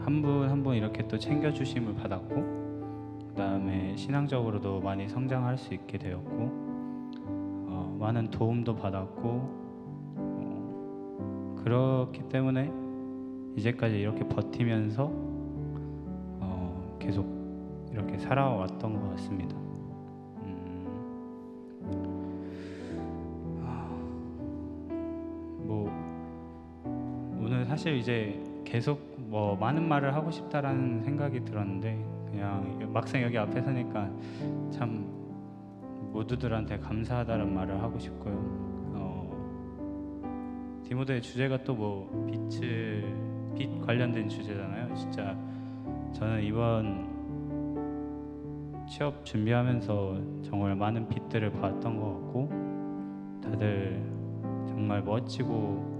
한 분 한 분 이렇게 또 챙겨주심을 받았고, 그 다음에 신앙적으로도 많이 성장할 수 있게 되었고, 많은 도움도 받았고, 그렇기 때문에 이제까지 이렇게 버티면서 계속 이렇게 살아왔던 것 같습니다. 뭐 오늘 사실 이제 계속 뭐 많은 말을 하고 싶다라는 생각이 들었는데 그냥 막상 여기 앞에 서니까 참 모두들한테 감사하다는 말을 하고 싶고요. 디모데의 주제가 또 뭐 빛 관련된 주제잖아요. 진짜 저는 이번 취업 준비하면서 정말 많은 빛들을 봤던 것 같고 다들 정말 멋지고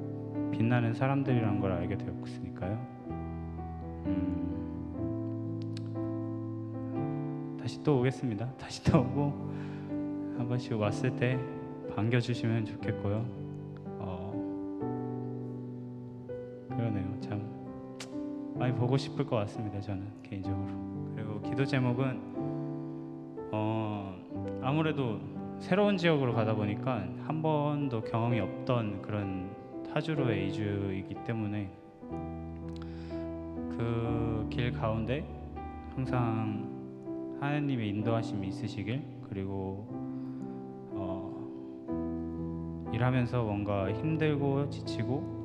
빛나는 사람들이란 걸 알게 되었으니까요. 다시 또 오겠습니다. 다시 또 오고 한 번씩 왔을 때 반겨주시면 좋겠고요. 그러네요. 참 많이 보고 싶을 것 같습니다. 저는 개인적으로. 그리고 기도 제목은 아무래도 새로운 지역으로 가다 보니까 한 번도 경험이 없던 그런 타주로의 이주이기 때문에 그 길 가운데 항상 하나님의 인도하심이 있으시길, 그리고 일하면서 뭔가 힘들고 지치고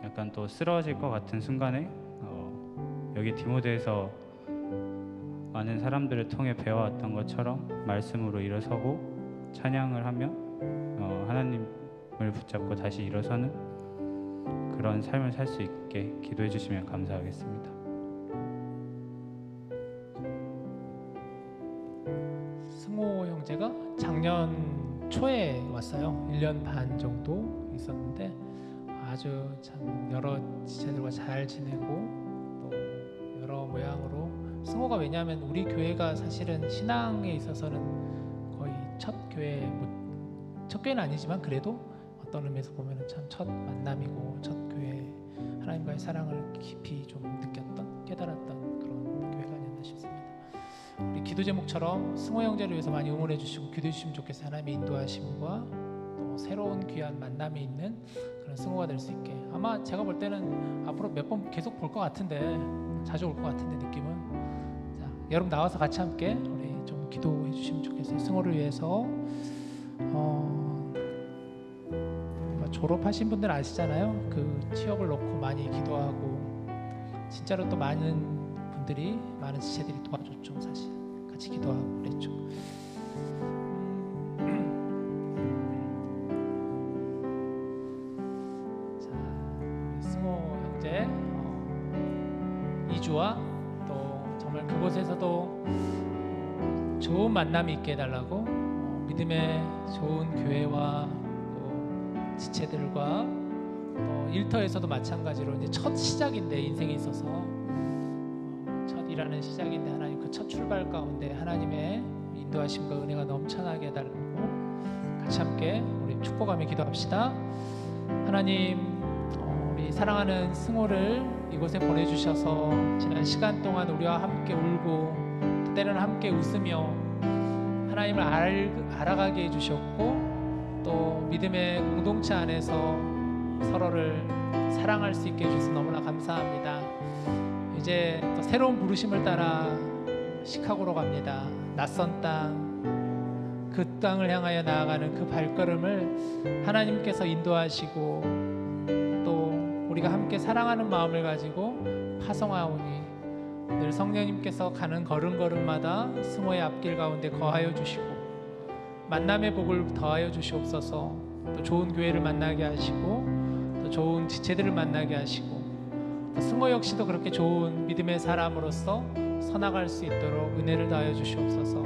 약간 또 쓰러질 것 같은 순간에 여기 디모데에서 많은 사람들을 통해 배워왔던 것처럼 말씀으로 일어서고 찬양을 하며 하나님을 붙잡고 다시 일어서는 그런 삶을 살 수 있게 기도해 주시면 감사하겠습니다. 승호 형제가 작년 초에 왔어요. 1년 반 정도 있었는데 아주 참 여러 지체들과 잘 지내고 또 여러 모양으로 승호가, 왜냐하면 우리 교회가 사실은 신앙에 있어서는 거의 첫 교회는 아니지만 그래도 어떤 의미에서 보면 참 첫 만남이고 첫 교회, 하나님과의 사랑을 깊이 좀 느꼈던, 깨달았던 그런 교회가 아니었나 싶습니다. 우리 기도 제목처럼 승호 형제를 위해서 많이 응원해 주시고 기도해 주시면 좋겠어요. 하나님의 인도하심과 또 새로운 귀한 만남이 있는 그런 승호가 될 수 있게. 아마 제가 볼 때는 앞으로 몇 번 계속 볼 것 같은데, 자주 올 것 같은데 느낌은. 자, 여러분 나와서 같이 함께 우리 좀 기도해 주시면 좋겠어요. 승호를 위해서. 졸업하신 분들 아시잖아요. 그 취업을 놓고 많이 기도하고 진짜로 또 많은 분들이, 많은 지체들이 도와줬죠. 사실 같이 기도하고 그랬죠. 자, 우리 승호 형제 이주와 또 정말 그곳에서도 좋은 만남이 있게 해달라고, 믿음의 좋은 교회와 지체들과 일터에서도 마찬가지로 이제 첫 시작인데, 인생에 있어서 첫 일하는 시작인데 하나님 그 첫 출발 가운데 하나님의 인도하심과 은혜가 넘쳐나게 해달라고 같이 함께 우리 축복하며 기도합시다. 하나님, 우리 사랑하는 승호를 이곳에 보내주셔서 지난 시간 동안 우리와 함께 울고 때로는 함께 웃으며 하나님을 알아가게 해주셨고 또 믿음의 공동체 안에서 서로를 사랑할 수 있게 해주셔서 너무나 감사합니다. 이제 또 새로운 부르심을 따라 시카고로 갑니다. 낯선 땅, 그 땅을 향하여 나아가는 그 발걸음을 하나님께서 인도하시고 또 우리가 함께 사랑하는 마음을 가지고 파송하오니 늘 성령님께서 가는 걸음걸음마다 승호의 앞길 가운데 거하여 주시고 만남의 복을 더하여 주시옵소서. 또 좋은 교회를 만나게 하시고 또 좋은 지체들을 만나게 하시고 또 승호 역시도 그렇게 좋은 믿음의 사람으로서 서나갈 수 있도록 은혜를 더하여 주시옵소서.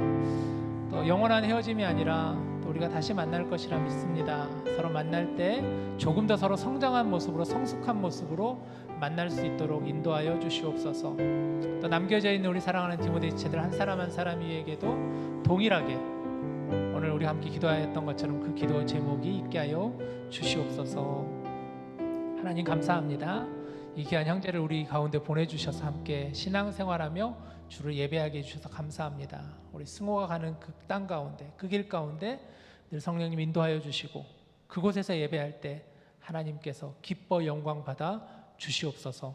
또 영원한 헤어짐이 아니라 또 우리가 다시 만날 것이라 믿습니다. 서로 만날 때 조금 더 서로 성장한 모습으로, 성숙한 모습으로 만날 수 있도록 인도하여 주시옵소서. 또 남겨져 있는 우리 사랑하는 디모데 지체들 한 사람 한 사람 위에게도 동일하게 오늘 우리 함께 기도하였던 것처럼 그 기도 제목이 있게 하여 주시옵소서. 하나님 감사합니다. 이 귀한 형제를 우리 가운데 보내주셔서 함께 신앙생활하며 주를 예배하게 해주셔서 감사합니다. 우리 승호가 가는 그 땅 가운데, 그 길 가운데 늘 성령님 인도하여 주시고 그곳에서 예배할 때 하나님께서 기뻐 영광 받아 주시옵소서.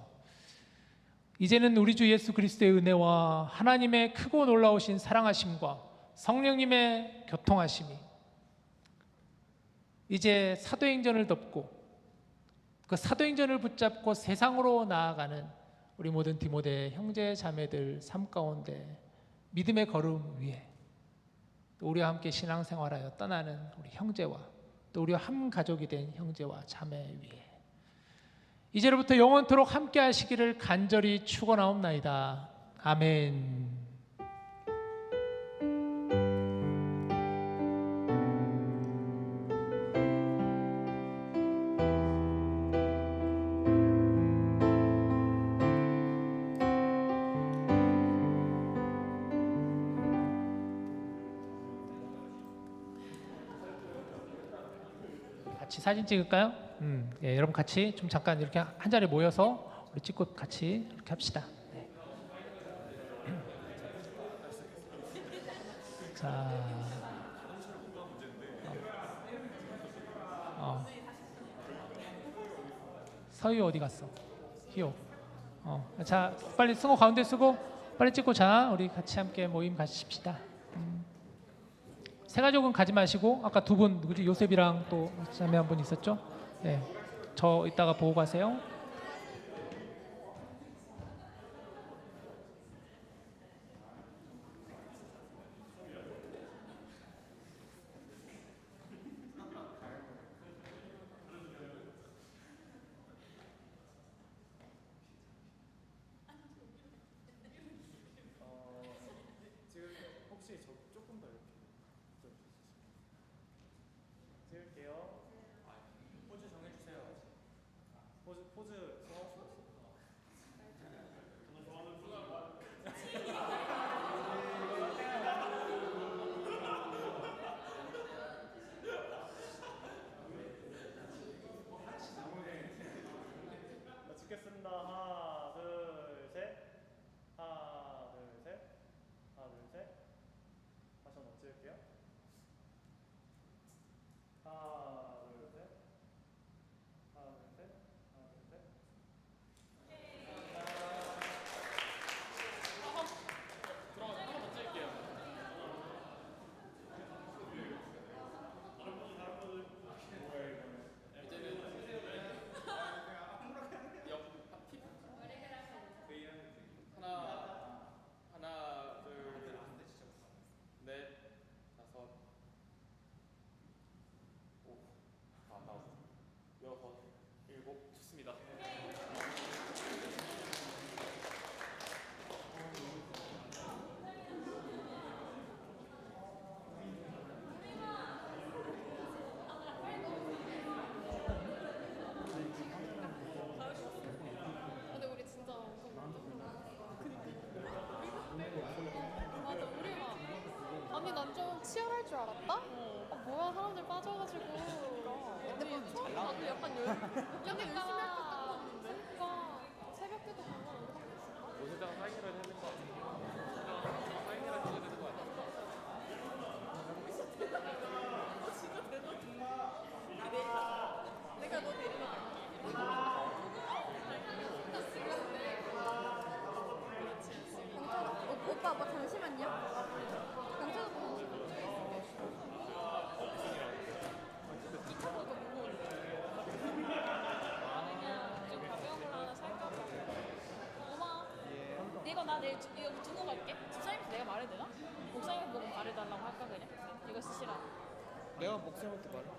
이제는 우리 주 예수 그리스도의 은혜와 하나님의 크고 놀라우신 사랑하심과 성령님의 교통하심이 이제 사도행전을 덮고 그 사도행전을 붙잡고 세상으로 나아가는 우리 모든 디모데 형제 자매들 삶 가운데 믿음의 걸음 위에 또 우리와 함께 신앙생활하여 떠나는 우리 형제와 또 우리와 한 가족이 된 형제와 자매 위에 이제로부터 영원토록 함께 하시기를 간절히 축원하옵나이다. 아멘. 같이 사진 찍을까요? 예, 여러분 같이 좀 잠깐 이렇게 한 자리에 모여서 우리 찍고 같이 이렇게 합시다. 네. 자, 서희 어디 갔어? 희호. 자, 빨리 승호 가운데 쓰고 빨리 찍고 자, 우리 같이 함께 모임 가십시다. 세 가족은 가지 마시고 아까 두 분 누구지? 요셉이랑 또 자매 한 분 있었죠? 네, 저 이따가 보고 가세요. 찍겠습니다. 하나, 둘, 셋. 하나, 둘, 셋. 하나, 둘, 셋. 다시 한번 찍을게요. 하나, 둘, 셋. 하나, 둘, 셋. 하나, 둘, 셋. 하나, 둘, 넷, 다섯, 오, 아홉, 여섯, 일곱, 좋습니다. 근데 우리 진짜 엄청 맞아, 우리 막 아니 난 좀 치열할 줄 알았다? 뭐야 사람들 빠져가지고 근데 막 처음에 나도 약간 열심히 할 것 같았는데 그러니까 새벽 때도 방송 안 하고 있었나? 노세장 사인이라 해야 되는 거 같아. 사인이라 해야 되는 거 같아. 내가 너 데리러 갈게 오빠 잠시만요 경찰 오빠 이거 나 내일 이거 두고 갈게. 집사님한테 내가 말해도 되나? 목사님 보고 말해달라고 할까 그냥? 이거 쓰시라. 내가 목사님한테 말해.